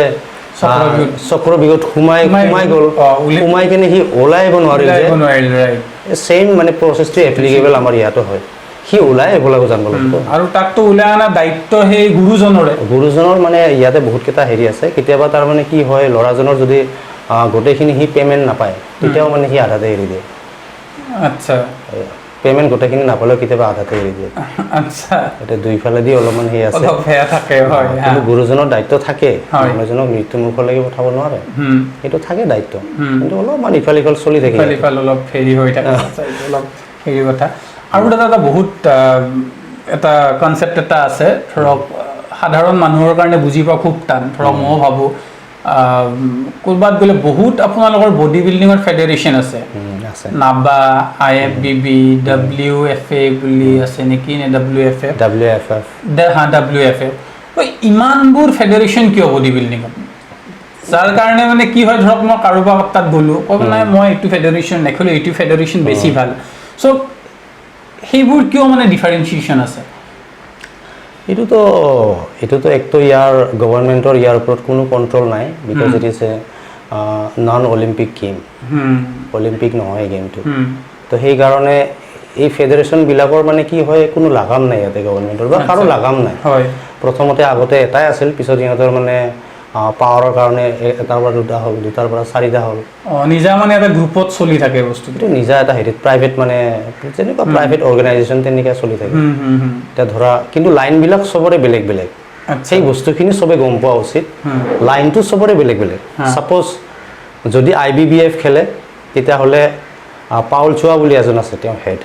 চক্ৰবিহুত সোমাই গ'ল সোমাই কিনে সি ওলাই আহিব নোৱাৰিলে ছেইম প্ৰচেছটো এপ্লিকেবল আমাৰ ইয়াতো হয় সি ওলাই আহিব লাগিব জানিব লাগিব আৰু তাকতো ওলাই অনা দায়িত্ব সেই গুৰুজনৰ ইয়াতে বহুতকেইটা হেৰি আছে কেতিয়াবা তাৰ কি হয় ল'ৰাজনৰ যদি গোটেইখিনি সি পে'মেণ্ট নাপায় তেতিয়াও সি আধাতে এৰি দিয়ে আচ্ছা পে'মেণ্ট গোটেইখিনি নাপালেও কেতিয়াবা আধাতে এৰি দিয়ে আচ্ছা এতিয়া দুইফালেদি অলপমান সেই আছে হয় কিন্তু গুৰুজনৰ দায়িত্ব থাকে মানুহজনক মৃত্যুমুখলৈকে পঠাব নোৱাৰে সেইটো থাকে দায়িত্ব কিন্তু অলপমান ইফাল সিফাল চলি থাকে অলপ হেৰি হৈ থাকে অলপ হেৰি কথা আৰু এটা বহুত এটা কনচেপ্ট এটা আছে ধৰক সাধাৰণ মানুহৰ কাৰণে বুজি পোৱা খুব টান ধৰক ময়ো ভাবোঁ ক'ৰবাত গ'লে বহুত আপোনালোকৰ বডি বিল্ডিঙৰ ফেডাৰেশ্যন আছে নাবা IFBB WFA বুলি আছে নেকি নে WFF ইমানবোৰ ফেডাৰেশ্যন কিয় বডি বিল্ডিঙত যাৰ কাৰণে কি হয় ধৰক মই কাৰোবাৰ তাত গ'লোঁ ক'ব নাই মই এইটো ফেডাৰেশ্যন নেখেলোঁ এইটো ফেডাৰেশ্যন বেছি ভাল চ' সেইবোৰ কিয় ডিফাৰেঞ্চিয়েশ্যন আছে এইটোতো একতো ইয়াৰ গভৰ্ণমেণ্টৰ ইয়াৰ ওপৰত কোনো কণ্ট্ৰল নাই because it is a non Olympic game Olympic নহয় গেমটো তো সেইকাৰণে এই ফেডাৰেশ্যনবিলাকৰ কি হয় কোনো লাগাম নাই ইয়াতে গভৰ্ণমেণ্টৰ বা কাৰো লাগাম নাই প্ৰথমতে আগতে এটাই আছিল পিছত সিহঁতৰ পাৱাৰৰ কাৰণে এটাৰ পৰা দুটা হ'ল দুটাৰ পৰা চাৰিটা হ'ল নিজা এটা গ্ৰুপত চলি থাকে বস্তুটো নিজা এটা হেৰিত প্ৰাইভেট যেনেকুৱা প্ৰাইভেট অৰ্গেনাইজেশ্যন তেনেকৈ চলি থাকে এতিয়া ধৰা কিন্তু লাইনবিলাক চবৰে বেলেগ বেলেগ সেই বস্তুখিনি চবে গম পোৱা উচিত লাইনটো চবৰে বেলেগ বেলেগ ছাপ'জ যদি IBBF খেলে তেতিয়াহ'লে পাউল চোৱা বুলি এজন আছে তেওঁ হেড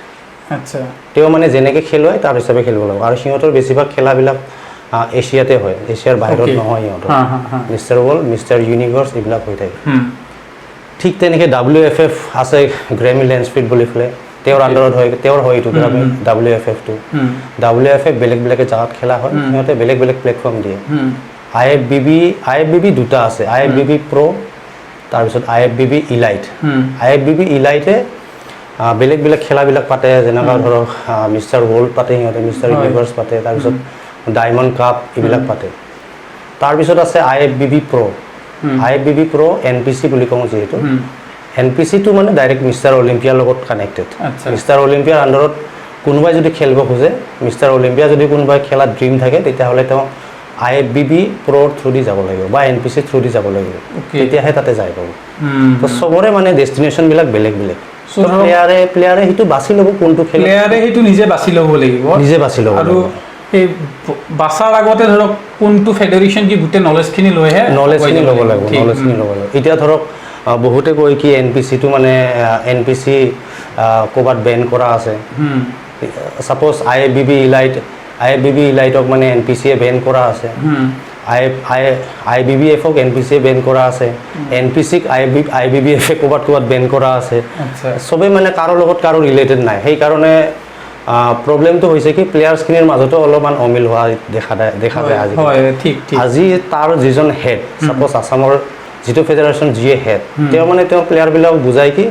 তেওঁ যেনেকৈ খেলুৱাই তাৰ হিচাপে খেলিব লাগিব আৰু সিহঁতৰ বেছিভাগ খেলাবিলাক এছিয়াতে হয় এছিয়াৰ বাহিৰত নহয় সিহঁতৰ মিষ্টাৰ ৱৰ্ল্ড মিষ্টাৰ ইউনিভাৰ্ছ এইবিলাক হৈ থাকে ঠিক তেনেকৈ WFF আছে গ্ৰেমি লেন্সফিল্ড বুলি পেলাই তেওঁৰ আণ্ডাৰত হয় তেওঁৰ হয় এইটো WFF-টো WFF বেলেগ বেলেগ জেগাত খেলা হয় সিহঁতে বেলেগ বেলেগ প্লেটফৰ্ম দিয়ে IFBB দুটা আছে IFBB Pro তাৰপিছত IFBB Elite IFBB Elite বেলেগ বেলেগ খেলাবিলাক পাতে যেনেকুৱা ধৰক মিষ্টাৰ ৱৰ্ল্ড পাতে সিহঁতে মিষ্টাৰ ইউনিভাৰ্ছ পাতে তাৰপিছত ডায়মণ্ড কাপ এইবিলাক পাতে তাৰপিছত আছে IFBB Pro NPC বুলি কওঁ যিহেতু NPC-টো ডাইৰেক্ট মিষ্টাৰ অলিম্পিয়াৰ লগত কানেক্টেড মিষ্টাৰ অলিম্পিয়াৰ আণ্ডাৰত কোনোবাই যদি খেলিব খোজে মিষ্টাৰ অলিম্পিয়া যদি কোনোবাই খেলাত ড্ৰিম থাকে তেতিয়াহ'লে তেওঁ IFBB Pro-ৰ থ্ৰুদি যাব লাগিব বা NPC থ্ৰুদি যাব লাগিব তেতিয়াহে তাতে যাই পাব তো চবৰে ডেষ্টিনেশ্যনবিলাক বেলেগ বেলেগ প্লেয়াৰে সেইটো বাছি ল'ব কোনটো খেলে প্লেয়াৰে সেইটো নিজে বাছি ল'ব লাগিব আৰু সেই বাছাৰ আগতে ধৰক কোনটো ফেডাৰেশ্যন কি গোটেই নলেজখিনি লৈহে নলেজখিনি ল'ব লাগিব এতিয়া ধৰক বহুতে কয় কি NPC-টো মানে NPC ক'ৰবাত বেন কৰা আছে ছাপ'জ IFBB ইলাইটক মানে NPC-য়ে বেন কৰা আছে IBBF-ক NPC-য়ে বেন কৰা আছে NPC-ক IBBF-এ ক'ৰবাত বেন কৰা আছে চবেই মানে কাৰো লগত কাৰো ৰিলেটেড নাই সেইকাৰণে প্ৰব্লেমটো হৈছে কি প্লেয়াৰ্ছখিনিৰ মাজতো অলপমান অমিল হোৱা দেখা যায় আজি তাৰ যিজন হেড ছাপ'জ আছামৰ যিটো ফেডাৰেশ্যন যিয়ে হেড তেওঁ মানে তেওঁ প্লেয়াৰবিলাকক বুজায় কি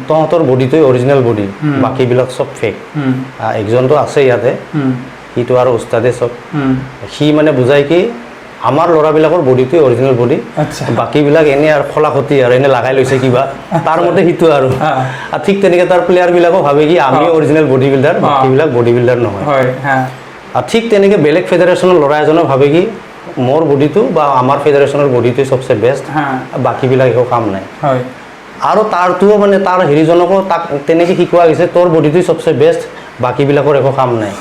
তহঁতৰ বডিটোৱে অৰিজিনেল বডি বাকীবিলাক চব ফেক একজনটো আছে ইয়াতে সিটো আৰু উস্তাদে চব সি মানে বুজায় কি আমাৰ ল'ৰাবিলাকৰ বডিটোৱে অৰিজিনেল বডি বাকীবিলাক এনেই আৰু খলাখতি আৰু এনে লগাই লৈছে কিবা তাৰ মতে সিটো আৰু ঠিক তেনেকৈ তাৰ প্লেয়াৰবিলাকো ভাবে কি আমি অৰিজিনেল বডি বিল্ডাৰ বাকীবিলাক বডি বিল্ডাৰ নহয় ঠিক তেনেকৈ বেলেগ ফেডাৰেশ্যনৰ ল'ৰা এজনে ভাবে কি মোৰ বডিটো বা আমাৰ ফেডাৰেশ্যনৰ বডিটোৱে চবচে বেষ্ট বাকীবিলাক একো কাম নাই আৰু তাৰটোও মানে তাৰ হেৰিজনকো তাক তেনেকৈ শিকোৱা গৈছে তোৰ বডিটোৱে চবচে বেষ্ট বাকীবিলাকৰ একো কাম নাই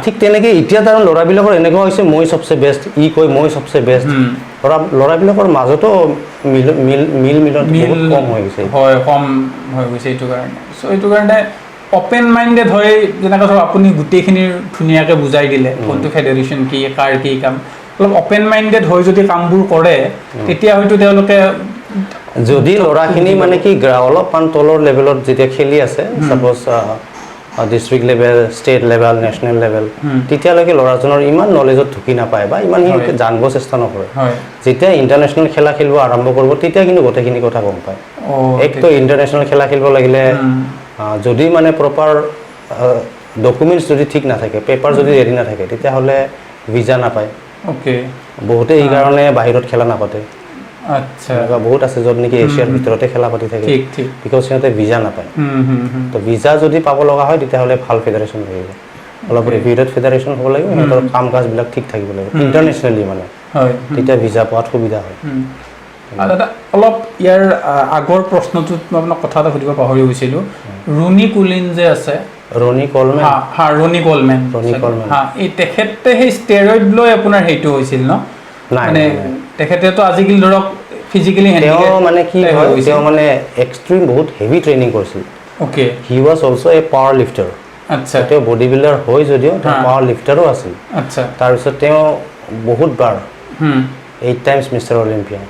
ঠিক তেনেকৈ এতিয়া তাৰ ল'ৰাবিলাকৰ এনেকুৱা হৈছে মই চবচে বেষ্ট ই কয় মই চবচে বেষ্ট ল'ৰাবিলাকৰ মাজতো মিলত বহুত কম হৈ গৈছে কম হৈ গৈছে এইটো কাৰণে চ' এইটো কাৰণে অপেন মাইণ্ডেড হৈ যেনেকৈ ধৰক আপুনি গোটেইখিনি ধুনীয়াকৈ বুজাই দিলে কোনটো ফেডাৰেশ্যন কি কাৰ কি কাম অলপ অপেন মাইণ্ডেড হৈ যদি কামবোৰ কৰে তেতিয়া হয়তো তেওঁলোকে যদি ল'ৰাখিনি মানে কি অলপমান তলৰ লেভেলত যেতিয়া খেলি আছে suppose district level state level national level তেতিয়ালৈকে ল'ৰাজনৰ ইমান নলেজত ঢুকি নাপায় বা ইমান জানিব চেষ্টা নকৰে যেতিয়া ইণ্টাৰনেশ্যনেল খেলা খেলিব আৰম্ভ কৰিব তেতিয়া কিন্তু গোটেইখিনি কথা গম পায় একতো ইণ্টাৰনেশ্যনেল খেলা খেলিব লাগিলে যদি মানে প্ৰপাৰ ডকুমেণ্টছ যদি ঠিক নাথাকে পেপাৰ যদি ৰেডি নাথাকে তেতিয়াহ'লে ভিজা নাপায় বহুতে এই কাৰণে বাহিৰত খেলা নাপাতে বহুত আছে য'ত নেকি এছিয়াৰ ভিতৰতে খেলা পাতি থাকে বিকজ সিহঁতে ভিজা নাপায় তো ভিজা যদি পাব লগা হয় তেতিয়াহ'লে ভাল ফেডাৰেশ্যন থাকিব অলপ ৰিভিউড ফেডাৰেশ্যন হ'ব লাগিব সিহঁতৰ কাম কাজবিলাক ঠিক থাকিব লাগিব ইণ্টাৰনেশ্যনেলি মানে তেতিয়া ভিজা পোৱাত সুবিধা হয় দাদা অলপ ইয়াৰ আগৰ প্ৰশ্নটোত মই আপোনাক কথা এটা সুধিব পাহৰি গৈছিলোঁ ৰুনি কুলিন যে আছে ৰণি কলমেন এই তেখেতে সেই ষ্টেৰইড লৈ আপোনাৰ সেইটো হৈছিল ন মানে তেখেতেতো আজিকালি ধৰক ফিজিকেলি তেওঁ মানে কি হয় তেওঁ মানে এক্সট্ৰিম বহুত হেভি ট্ৰেইনিং কৰিছিল he was also' A power lifter তেওঁ বডি বিল্ডাৰ হৈ যদিও তেওঁ পাৱাৰ লিফটাৰো আছিল তাৰপিছত তেওঁ বহুতবাৰ 8 times mister Olympia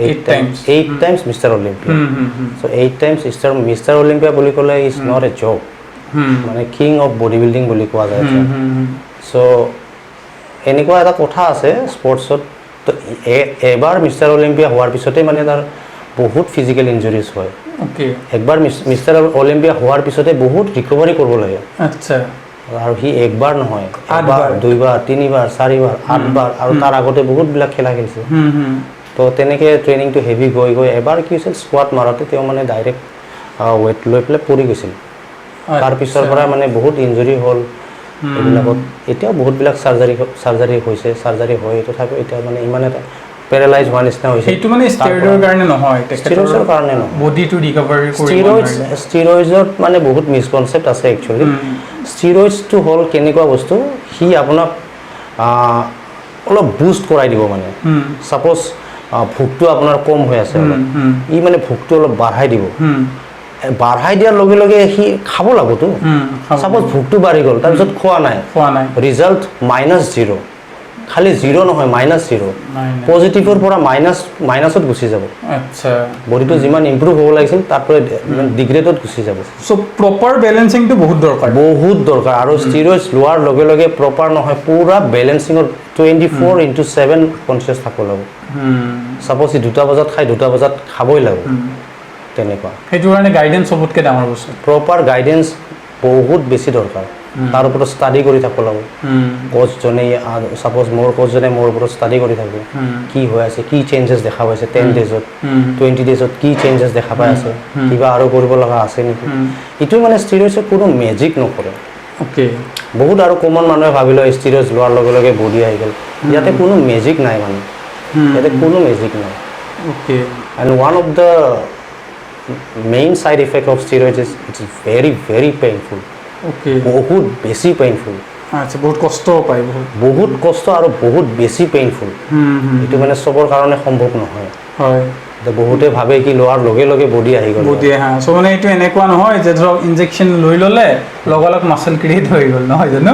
8 times mister Olympia চ' 8 টাইমছ মিষ্টাৰ অলিম্পিয়া বুলি ক'লে ইজ নট এ জব মানে কিং অফ বডি বিল্ডিং বুলি কোৱা যায় চ' এনেকুৱা এটা কথা আছে স্পৰ্টছত তো এবাৰ মিষ্টাৰ অলিম্পিয়া হোৱাৰ পিছতে মানে তাৰ বহুত ফিজিকেল ইঞ্জুৰিজ হয় একবাৰ মিষ্টাৰ অলিম্পিয়া হোৱাৰ পিছতে বহুত ৰিকভাৰী কৰিব লাগে আৰু সি একবাৰ নহয় এবাৰ দুইবাৰ তিনিবাৰ চাৰিবাৰ 8 বাৰ আৰু তাৰ আগতে বহুতবিলাক খেলা খেলিছে তো তেনেকৈ ট্ৰেইনিংটো হেভি গৈ এবাৰ কি হৈছিল স্কোৱাড মাৰোঁতে তেওঁ মানে ডাইৰেক্ট ৱেট লৈ পেলাই পৰি গৈছিল তাৰপিছৰ পৰা মানে বহুত ইঞ্জুৰি হ'ল এইবিলাকত এতিয়াও বহুতবিলাক চাৰ্জাৰী হৈছে চাৰ্জাৰী হৈ তথাপিও এতিয়া মানে ইমান এটা পেৰালাইজ হোৱা নিচিনা হৈছে সেইটো মানে ষ্টেৰইডৰ কাৰণে নহয় ষ্টেৰইডৰ কাৰণে নহয় বডিটো ৰিকভাৰী ষ্টেৰইডত মানে বহুত মিছকনচেপ্ট আছে একচুৱেলি ষ্টেৰইডছটো হ'ল কেনেকুৱা বস্তু সি আপোনাক অলপ বুষ্ট কৰাই দিব মানে ছাপ'জ ভোকটো আপোনাৰ কম হৈ আছে ই মানে ভোকটো অলপ বাঢ়াই দিব বাঢ়াই দিয়াৰ লগে লগে সি খাব লাগতো ছাপ'জ ভোকটো বাঢ়ি গ'ল তাৰপিছত খোৱা নাই ৰিজাল্ট -0 খালি 0 নহয় -0 পজিটিভৰ পৰা মাইনাছত গুচি যাব বডিটো যিমান ইম্প্ৰুভ হ'ব লাগিছিল তাৰ পৰা ডিগ্ৰেডত গুচি যাব চ' প্ৰপাৰ বেলেঞ্চিংটো বহুত দৰকাৰ আৰু ষ্টেৰইডছ লোৱাৰ লগে লগে প্ৰপাৰ নহয় পুৰা বেলেঞ্চিঙত 24/7 কনচিয়াছ থাকিব লাগিব ছাপ'জ সি 2টা বজাত খাই 2টা বজাত খাবই লাগিব তেনেকুৱা সেইটো কাৰণে গাইডেন্স চবতকৈ ডাঙৰ বস্তু প্ৰপাৰ গাইডেন্স বহুত বেছি দৰকাৰ তাৰ ওপৰত ষ্টাডি কৰি থাকিব লাগিব কোচজনে ছাপ'জ মোৰ কোচজনে মোৰ ওপৰত ষ্টাডি কৰি থাকিব কি হৈ আছে কি চেঞ্জেছ দেখা পাইছে 10 ডেজত 20 ডেজত কি চেঞ্জেছ দেখা পাই আছে কিবা আৰু কৰিব লগা আছে নেকি এইটো মানে ষ্টেৰইডছে কোনো মেজিক নকৰে বহুত আৰু কমন মানুহে ভাবি লয় ষ্টেৰইডছ লোৱাৰ লগে লগে বডি আহি গ'ল ইয়াতে কোনো মেজিক নাই মানে ইয়াতে কোনো মেজিক নাই and one of the main side effect of steroids is it's very painful বহুত বেছি পেইনফুল আচ্ছা বহুত কষ্টও পায় বহুত কষ্ট আৰু বহুত বেছি পেইনফুল এইটো মানে চবৰ কাৰণে সম্ভৱ নহয় হয় বহুতে ভাবে কি লোৱাৰ লগে লগে বডি আহি গ'ল বডি হা সো মানে এইটো এনেকুৱা নহয় যে ধৰক ইনজেকশ্যন লৈ ল'লে লগালগ মাসল ক্ৰিয়েট হৈ গ'ল নহয় জানো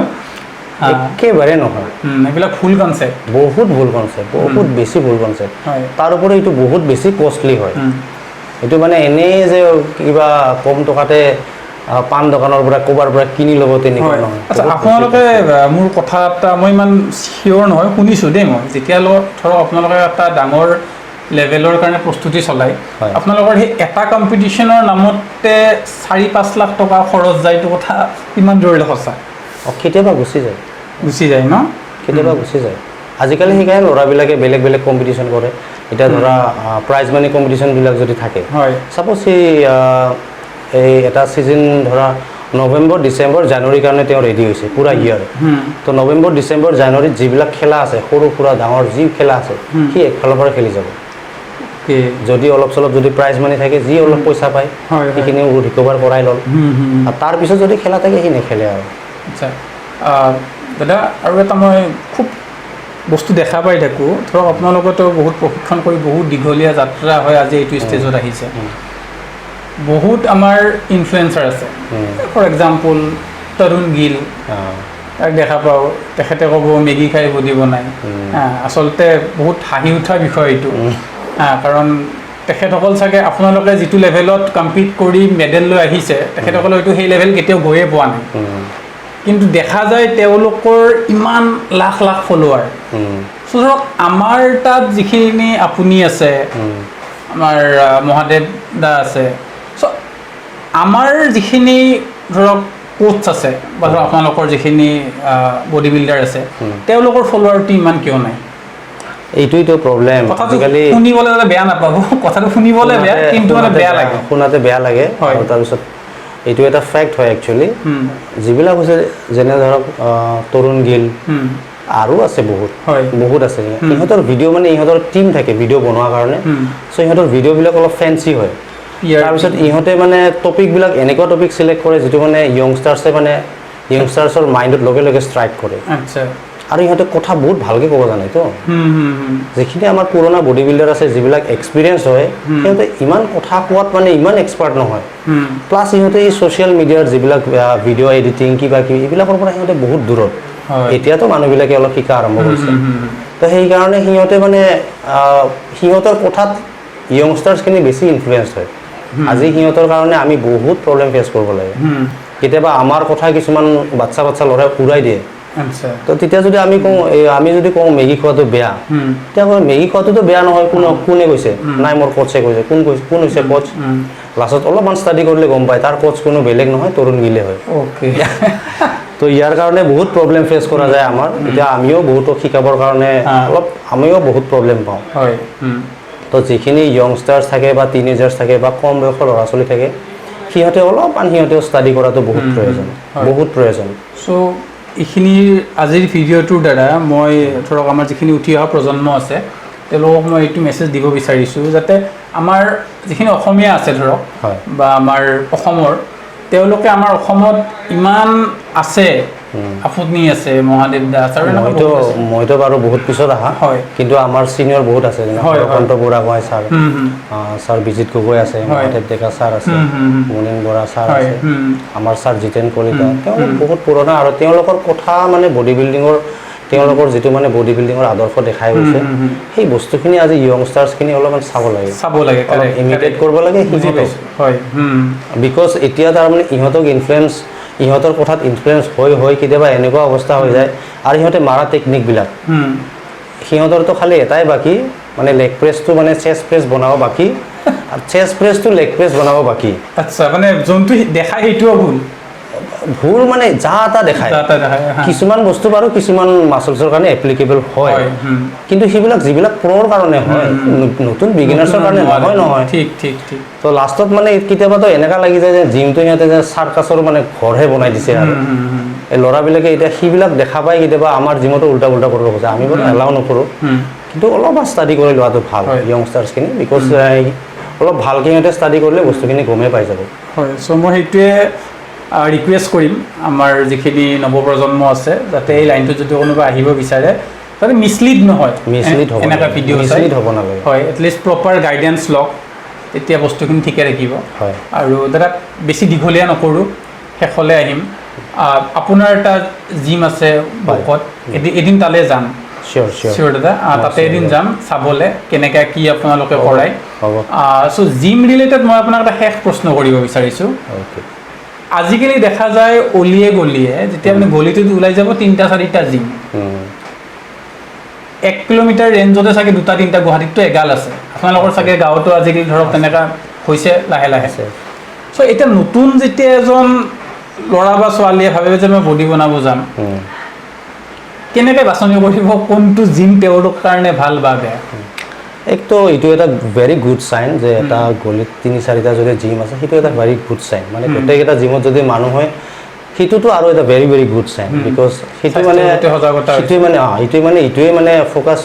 একেবাৰে নহয় এইবিলাক ভুল কনচেপ্ট বহুত ভুল কনচেপ্ট বহুত বেছি ভুল কনচেপ্ট তাৰ উপৰি এইটো বহুত বেছি কষ্টলি হয় এইটো মানে এনেই যে কিবা কম টকাতে পান দোকানৰ পৰা ক'বাৰ পৰা কিনি ল'ব তেনেকুৱা নহয় আচ্ছা আপোনালোকে মোৰ কথা এটা মই ইমান চিয়'ৰ নহয় শুনিছোঁ দেই মই যেতিয়া ধৰক আপোনালোকে এটা ডাঙৰ লেভেলৰ কাৰণে প্ৰস্তুতি চলাই আপোনালোকৰ সেই এটা কম্পিটিশ্যনৰ নামতে 4-5 লাখ টকা খৰচ যায় এইটো কথা কিমান দূৰলৈ সঁচা কেতিয়াবা গুচি যায় ন কেতিয়াবা গুচি যায় আজিকালি সেইকাৰণে ল'ৰাবিলাকে বেলেগ বেলেগ কম্পিটিশ্যন কৰে এতিয়া ধৰা প্ৰাইজ মানি কম্পিটিশ্যনবিলাক যদি থাকে ছাপ'জ এই এটা ছিজন ধৰা নৱেম্বৰ ডিচেম্বৰ জানুৱাৰীৰ কাৰণে তেওঁ ৰেডি হৈছে পুৰা ইয়াৰ তো নৱেম্বৰ ডিচেম্বৰ জানুৱাৰীত যিবিলাক খেলা আছে সৰু সুৰা ডাঙৰ যি খেলা আছে সি একফালৰ পৰা খেলি যাব যদি অলপ চলপ যদি প্ৰাইজ মানি থাকে যি অলপ পইচা পায় সেইখিনি ৰিকভাৰ কৰাই ল'ল আৰু তাৰপিছত যদি খেলা থাকে সি নেখেলে আৰু আচ্ছা দাদা আৰু এটা মই খুব বস্তু দেখা পাই থাকোঁ ধৰক আপোনালোকেতো বহুত প্ৰশিক্ষণ কৰি বহুত দীঘলীয়া যাত্ৰা হয় আজি এইটো ষ্টেজত আহিছে বহুত আমাৰ ইনফ্লুৱেঞ্চাৰ আছে ফৰ এক্সাম্পল তৰুণ গিল তাক দেখা পাওঁ তেখেতে ক'ব মেগী খাই বডি বনায় আচলতে বহুত হাঁহি উঠা বিষয় এইটো কাৰণ তেখেতসকল চাগে আপোনালোকে যিটো লেভেলত কম্পিট কৰি মেডেল লৈ আহিছে তেখেতসকলে হয়তো সেই লেভেল কেতিয়াও গৈয়ে পোৱা নাই কিন্তু দেখা যায় তেওঁলোকৰ ইমান লাখ লাখ ফলোৱাৰ চ' ধৰক আমাৰ তাত যিখিনি আপুনি আছে আমাৰ মহাদেৱ দা আছে চ' আমাৰ যিখিনি ধৰক কোচ আছে বা ধৰক আপোনালোকৰ যিখিনি বডি বিল্ডাৰ আছে তেওঁলোকৰ ফলোৱাৰটো ইমান কিয় নাই এইটোৱেইতো প্ৰব্লেম আজিকালি শুনিবলৈ বেয়া নাপাব কথাটো শুনিবলৈ বেয়া কিন্তু মানে বেয়া লাগে শুনাতে বেয়া লাগে আৰু তাৰপিছত এইটো এটা ফেক্ট হয় একচুৱেলি যিবিলাক হৈছে যেনে ধৰক তৰুণ গিল আৰু আছে বহুত আছে ইহঁতৰ ভিডিঅ' মানে ইহঁতৰ টীম থাকে ভিডিঅ' বনোৱাৰ কাৰণে চ' ইহঁতৰ ভিডিঅ'বিলাক অলপ ফেঞ্চি হয় তাৰপিছত ইহঁতে মানে টপিকবিলাক এনেকুৱা টপিক চিলেক্ট কৰে যিটো মানে য়ংষ্টাৰ্ছৰ মাইণ্ডত লগে লগে ষ্ট্ৰাইক কৰে আৰু ইহঁতে কথা বহুত ভালকৈ ক'ব জানে তো যিখিনি আমাৰ পুৰণা বডি বিল্ডাৰ আছে যিবিলাক এক্সপিৰিয়েঞ্চ হয় সিহঁতে ইমান কথা কোৱাত মানে ইমান এক্সপাৰ্ট নহয় প্লাছ ইহঁতে এই ছ'চিয়েল মিডিয়াৰ যিবিলাক ভিডিঅ' এডিটিং কিবা কিবি এইবিলাকৰ পৰা সিহঁতে বহুত দূৰত এতিয়াতো মানুহবিলাকে অলপ শিকা আৰম্ভ কৰিছে তো সেইকাৰণে সিহঁতে মানে সিহঁতৰ কথাত য়ংষ্টাৰ্ছখিনি বেছি ইনফ্লুৱেঞ্চ হয় আজি সিহঁতৰ কাৰণে আমি বহুত প্ৰব্লেম ফেচ কৰিব লাগে কেতিয়াবা আমাৰ কথা কিছুমান বাচ্ছা ল'ৰাই উৰাই দিয়ে তো তেতিয়া যদি আমি যদি কওঁ মেগী খোৱাটো বেয়া তেতিয়া মেগী খোৱাটোতো বেয়া নহয় কোনে কৈছে নাই মোৰ কোচে কৈছে কোন হৈছে কোচ লাষ্টত অলপমান ষ্টাডি কৰিলে গম পায় তাৰ কোচ কোনো বেলেগ নহয় তৰুণ গিলে হয় তো ইয়াৰ কাৰণে বহুত প্ৰব্লেম ফেচ কৰা যায় আমাৰ এতিয়া আমিও বহুতক শিকাবৰ কাৰণে অলপ আমিও বহুত প্ৰব্লেম পাওঁ তো যিখিনি য়ংষ্টাৰ্ছ থাকে বা টিনেজাৰ্ছ থাকে বা কম বয়সৰ ল'ৰা ছোৱালী থাকে সিহঁতেও ষ্টাডি কৰাটো বহুত প্ৰয়োজন চ' এইখিনি আজিৰ ভিডিঅ'টোৰ দ্বাৰা মই ধৰক আমাৰ যিখিনি উঠি অহা প্ৰজন্ম আছে তেওঁলোকক মই এইটো মেছেজ দিব বিচাৰিছোঁ যাতে আমাৰ যিখিনি অসমীয়া আছে ধৰক বা আমাৰ অসমৰ তেওঁলোকে আমাৰ অসমত ইমান আছে আপুনি আছে মহাদেৱ দাস আৰু মইতো বাৰু বহুত পিছত আহা কিন্তু আমাৰ চিনিয়ৰ বহুত আছে অনন্ত বৰা গোহাঁই ছাৰ বিজিত গগৈ আছে মহাদেৱ ডেকা ছাৰ আছে মুনীন বৰা ছাৰ আছে আমাৰ ছাৰ জিতেন কলিতা তেওঁলোক বহুত পুৰণা আৰু তেওঁলোকৰ কথা মানে বডি বিল্ডিঙৰ তেওঁলোকৰ যিটো মানে বডি বিল্ডিঙৰ আদৰ্শ দেখাই গৈছে সেই বস্তুখিনি আজি য়ংষ্টাৰ্ছখিনি অলপমান চাব লাগে অলপ ইমিটেট কৰিব লাগে বিকজ এতিয়া তাৰমানে ইহঁতৰ কথাত ইনফ্লুৱেঞ্চ হৈ কেতিয়াবা এনেকুৱা অৱস্থা হৈ যায় আৰু সিহঁতে মাৰা টেকনিকবিলাক সিহঁতৰতো খালি এটাই বাকী মানে লেগ প্ৰেছটো মানে চেষ্ট প্ৰেছ বনাব বাকী আৰু চেষ্ট প্ৰেছটো লেগ প্ৰেছ বনাব বাকী আচ্ছা মানে যোনটো দেখাই সেইটোও ভুল মানে যা এটা দেখায় কিছুমান বস্তু বাৰু কিছুমান মাছলছৰ কাৰণে এপ্লিকেবল হয় কিন্তু সেইবিলাক যিবিলাক প্ৰ'ৰ কাৰণে হয় নতুন বিগিনাৰ্ছৰ কাৰণে নহয় তো লাষ্টত মানে কেতিয়াবাতো এনেকুৱা লাগি যায় যে জিমটো সিহঁতে যে চাৰ্কাছৰ মানে ঘৰহে বনাই দিছে আৰু এই ল'ৰাবিলাকে এতিয়া সেইবিলাক দেখা পাই কেতিয়াবা আমাৰ জিমতো উল্টা কৰিব খোজে আমি বাৰু এলাও নকৰোঁ কিন্তু অলপমান ষ্টাডি কৰি লোৱাটো ভাল য়ংষ্টাৰ্ছখিনি বিকজ অলপ ভালকৈ সিহঁতে ষ্টাডি কৰিলে বস্তুখিনি গমেই পাই যাব হয় চ' মই সেইটোৱে ৰিকুৱেষ্ট কৰিম আমাৰ যিখিনি নৱপ্ৰজন্ম আছে যাতে এই লাইনটোত যদি কোনোবা আহিব বিচাৰে তাতে মিছলিড নহয়, এনেকুৱা ভিডিঅ' হ'ব নালাগে, হয় এটলিষ্ট প্ৰপাৰ গাইডেঞ্চ লওক, তেতিয়া বস্তুখিনি ঠিকে থাকিব। হয় আৰু দাদা বেছি দীঘলীয়া নকৰোঁ, শেষলৈ আহিম। আপোনাৰ এটা জিম আছে বকত, এদিন তালৈ যাম। চিয়'ৰ দাদা, তাতে এদিন যাম চাবলৈ কেনেকৈ কি আপোনালোকে কৰায়। চ' জিম ৰিলেটেড মই আপোনাক এটা শেষ প্ৰশ্ন কৰিব বিচাৰিছোঁ। আজিকালি দেখা যায় অলিয়ে গলিয়ে যেতিয়া আপুনি গলিটোত ওলাই যাব 3-4টা জিম, 1 কিলোমিটাৰ ৰেঞ্জতে চাগে 2-3টা, গুৱাহাটীততো এগাল আছে, আপোনালোকৰ চাগে গাঁৱতো আজিকালি ধৰক তেনেকুৱা হৈছে লাহে লাহে। চ' এতিয়া নতুন যেতিয়া এজন ল'ৰা বা ছোৱালীয়ে ভাবে যে মই বডি বনাব যাম, কেনেকৈ বাছনি কৰিব কোনটো জিম তেওঁলোকৰ কাৰণে ভাল বা বেয়া? একতো এইটো এটা ভেৰি গুড চাইন যে এটা গলিত 3-4টা যদি জিম আছে, সেইটো এটা ভেৰি গুড চাইন। মানে গোটেইকেইটা জিমত যদি মানুহ হয় সেইটোতো আৰু এটা very very good sign, because সেইটো মানে এইটোৱে মানে ফ'কাছ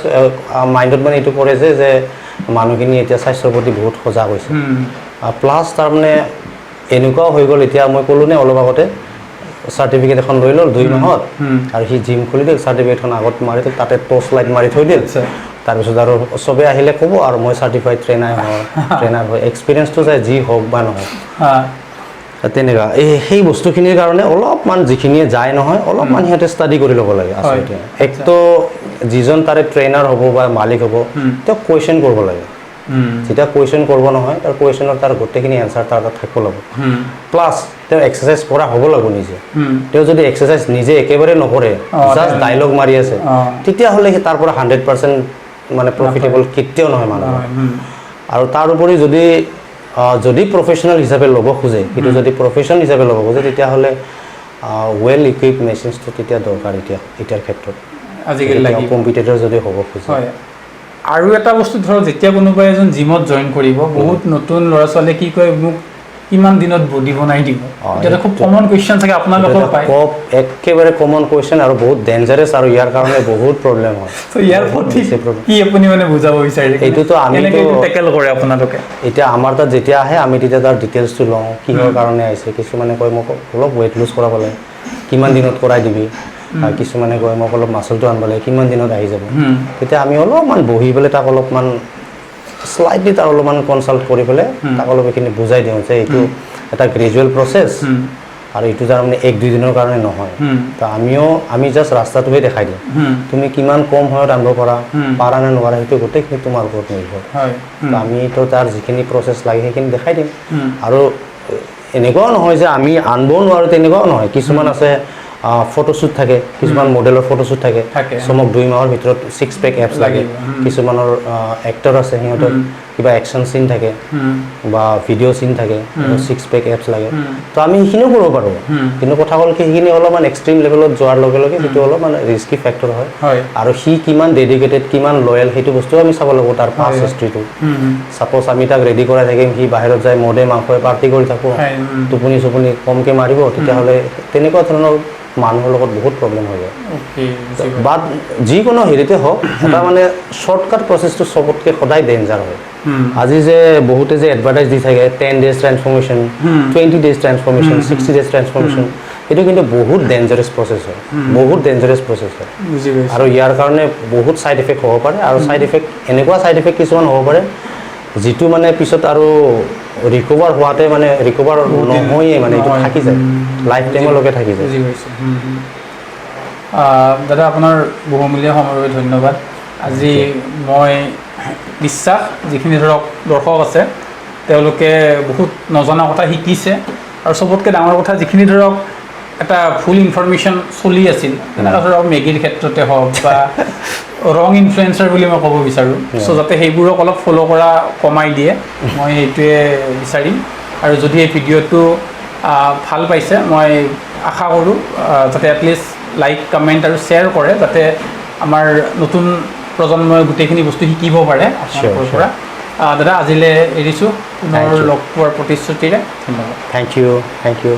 মাইণ্ডত মানে এইটো পৰে যে মানুহখিনি এতিয়া স্বাস্থ্যৰ প্ৰতি বহুত সজাগ হৈছে। প্লাছ তাৰমানে এনেকুৱাও হৈ গ'ল, এতিয়া মই ক'লোঁ নে অলপ আগতে চাৰ্টিফিকেট এখন লৈ ল'ল 2 মাহত, আৰু সি জিম খুলি দিল, চাৰ্টিফিকেটখন আগত মাৰি দিল, তাতে টৰ্চ লাইট মাৰি থৈ দিল। তাৰপিছত আৰু চবেই আহিলে ক'ব আৰু মই চাৰ্টিফাইড ট্ৰেইনাৰ হয়, এক্সপিৰিয়েঞ্চটো যায় যি হওক বা নহওক তেনেকুৱা। সেই বস্তুখিনিৰ কাৰণে অলপমান যিখিনিয়ে যায় নহয়, অলপমান সিহঁতে ষ্টাডি কৰি ল'ব লাগে আচলতে। একতো যিজন তাৰে ট্ৰেইনাৰ হ'ব বা মালিক হ'ব তেওঁক কুৱেশ্যন কৰিব লাগে। যেতিয়া কুৱেশ্যন কৰিব নহয়, তাৰ কুৱেশ্যনৰ তাৰ গোটেইখিনি এনচাৰ তাৰ তাত থাকিব লাগিব। প্লাছ তেওঁ এক্সাৰচাইজ কৰা হ'ব লাগিব নিজে। তেওঁ যদি এক্সাৰচাইজ নিজে একেবাৰে নকৰে, জাষ্ট ডাইলগ মাৰি আছে, তেতিয়াহ'লে তাৰ পৰা 100% মানে প্ৰফিটেবল কেতিয়াও নহয় মানুহ। আৰু তাৰ উপৰি যদি প্ৰফেশ্যনেল হিচাপে ল'ব খোজে, সেইটো যদি প্ৰফেশ্যন হিচাপে ল'ব খোজে, তেতিয়াহ'লে ৱেল ইকুইপ মেচিনছটো তেতিয়া দৰকাৰ এতিয়াৰ ক্ষেত্ৰত, আজিকালি কম্পিটিটৰ যদি হ'ব খোজে। আৰু এটা বস্তু ধৰক, যেতিয়া কোনোবাই এজন জিমত জইন কৰিব, বহুত নতুন ল'ৰা ছোৱালীয়ে কি কয়, মোক কিমান দিনত বডি বনাই দিব? এটা খুব কমন কুৱেশ্যন চাগে আপোনালোকৰ পায়। একেবাৰে কমন কুৱেশ্যন আৰু বহুত ডেঞ্জাৰাছ, আৰু ইয়াৰ কাৰণে বহুত প্ৰব্লেম হয়। ইয়াৰ প্ৰতি কি আপুনি মানে বুজাব বিচাৰে? এইটোতো আমিতো টেকেল কৰে আপোনালোকে? এতিয়া আমাৰ তাত যেতিয়া আহে, আমি তেতিয়া তাৰ ডিটেইলছটো লওঁ, কিহৰ কাৰণে আহিছে। কিছুমানে কয় মোক অলপ ৱেইট লুজ কৰাব লাগে, কিমান দিনত কৰাই দিবি? কিছুমানে কয় মোক অলপ মাচলটো আনিব লাগে, কিমান দিনত আহি যাব? তেতিয়া আমি অলপমান বহি পেলাই তাক অলপমান শ্লাইটলি তাৰ অলপমান কনচাল্ট কৰি পেলাই তাক অলপ এইখিনি বুজাই দিওঁ যে এইটো এটা গ্ৰেজুৱেল প্ৰচেছ, আৰু এইটো তাৰমানে 1-2 দিনৰ কাৰণে নহয়। তো আমি জাষ্ট ৰাস্তাটোহে দেখাই দিওঁ, তুমি কিমান কম সময়ত আনিব পাৰা নে নোৱাৰা, সেইটো গোটেইখিনি তোমাৰ ওপৰত নিৰ্ভৰ। তো আমিতো তাৰ যিখিনি প্ৰচেছ লাগে সেইখিনি দেখাই দিম। আৰু এনেকুৱাও নহয় যে আমি আনিবও নোৱাৰোঁ, তেনেকুৱাও নহয়। কিছুমান আছে ফটোশ্বুট থাকে, কিছুমান মডেলৰ ফটোশ্বুট থাকে, চমক 2 মাহৰ ভিতৰত 6 পেক এপছ লাগে। কিছুমানৰ এক্টৰ আছে, সিহঁতৰ কিবা একশ্যন চিন থাকে বা ভিডিঅ' চিন থাকে, 6 পেক এপছ লাগে। তো আমি সেইখিনিও কৰিব পাৰোঁ, কিন্তু কথা হ'ল কি সেইখিনি অলপমান এক্সট্ৰিম লেভেলত যোৱাৰ লগে লগে সেইটো অলপমান ৰিস্কি ফেক্টৰ হয়। আৰু সি কিমান ডেডিকেটেড, কিমান লয়েল, সেইটো বস্তুও আমি চাব লাগিব, তাৰ পাষ্ট হিষ্ট্ৰীটো। ছাপ'জ আমি তাক ৰেডি কৰাই থাকিম, সি বাহিৰত যায় মদে মাংসই পাৰ্টি কৰি থাকোঁ, টোপনি কমকৈ মাৰিব, তেতিয়াহ'লে তেনেকুৱা ধৰণৰ মানুহৰ লগত বহুত প্ৰব্লেম হৈ যায়। বাট যিকোনো হেৰিতে হওক, এটা মানে শ্বৰ্টকাট প্ৰচেছটো চবতকৈ সদায় ডেঞ্জাৰ হয়। আজি যে বহুতে যে এডভাৰটাইজ দি থাকে 10 days transformation, 20 days transformation, 60 days transformation, সেইটো কিন্তু বহুত ডেঞ্জাৰাছ প্ৰচেছ হয়, বহুত ডেঞ্জাৰাছ প্ৰচেছ হয়। আৰু ইয়াৰ কাৰণে বহুত ছাইড ইফেক্ট হ'ব পাৰে, আৰু এনেকুৱা ছাইড ইফেক্ট কিছুমান হ'ব পাৰে যিটো মানে পিছত আৰু ৰিকভাৰ হোৱাতে মানে ৰিকভাৰ নহয়েই, মানে এইটো থাকি যায়, লাইফ টাইমলৈকে থাকি যায়। দাদা আপোনাৰ বহুমূলীয়া সময়ৰ বাবে ধন্যবাদ। আজি মই বিশ্বাস যিখিনি ধৰক দৰ্শক আছে তেওঁলোকে বহুত নজনা কথা শিকিছে, আৰু চবতকৈ ডাঙৰ কথা যিখিনি ধৰক এটা ভুল ইনফৰমেশ্যন চলি আছিল, তেনেকুৱা ধৰক মেগীৰ ক্ষেত্ৰতে হওক বা ৰং ইনফ্লুৱেঞ্চাৰ বুলি মই ক'ব বিচাৰোঁ, চ' যাতে সেইবোৰক অলপ ফ'ল' কৰা কমাই দিয়ে, মই সেইটোৱে বিচাৰিম। আৰু যদি এই ভিডিঅ'টো ভাল পাইছে, মই আশা কৰোঁ যাতে এটলিষ্ট লাইক, কমেণ্ট আৰু শ্বেয়াৰ কৰে, যাতে আমাৰ নতুন প্ৰজন্মই গোটেইখিনি বস্তু শিকিব পাৰে আপোনালোকৰ পৰা। দাদা আজিলৈ এৰিছোঁ, পুনৰ লগ পোৱাৰ প্ৰতিশ্ৰুতিৰে। ধন্যবাদ। Thank U.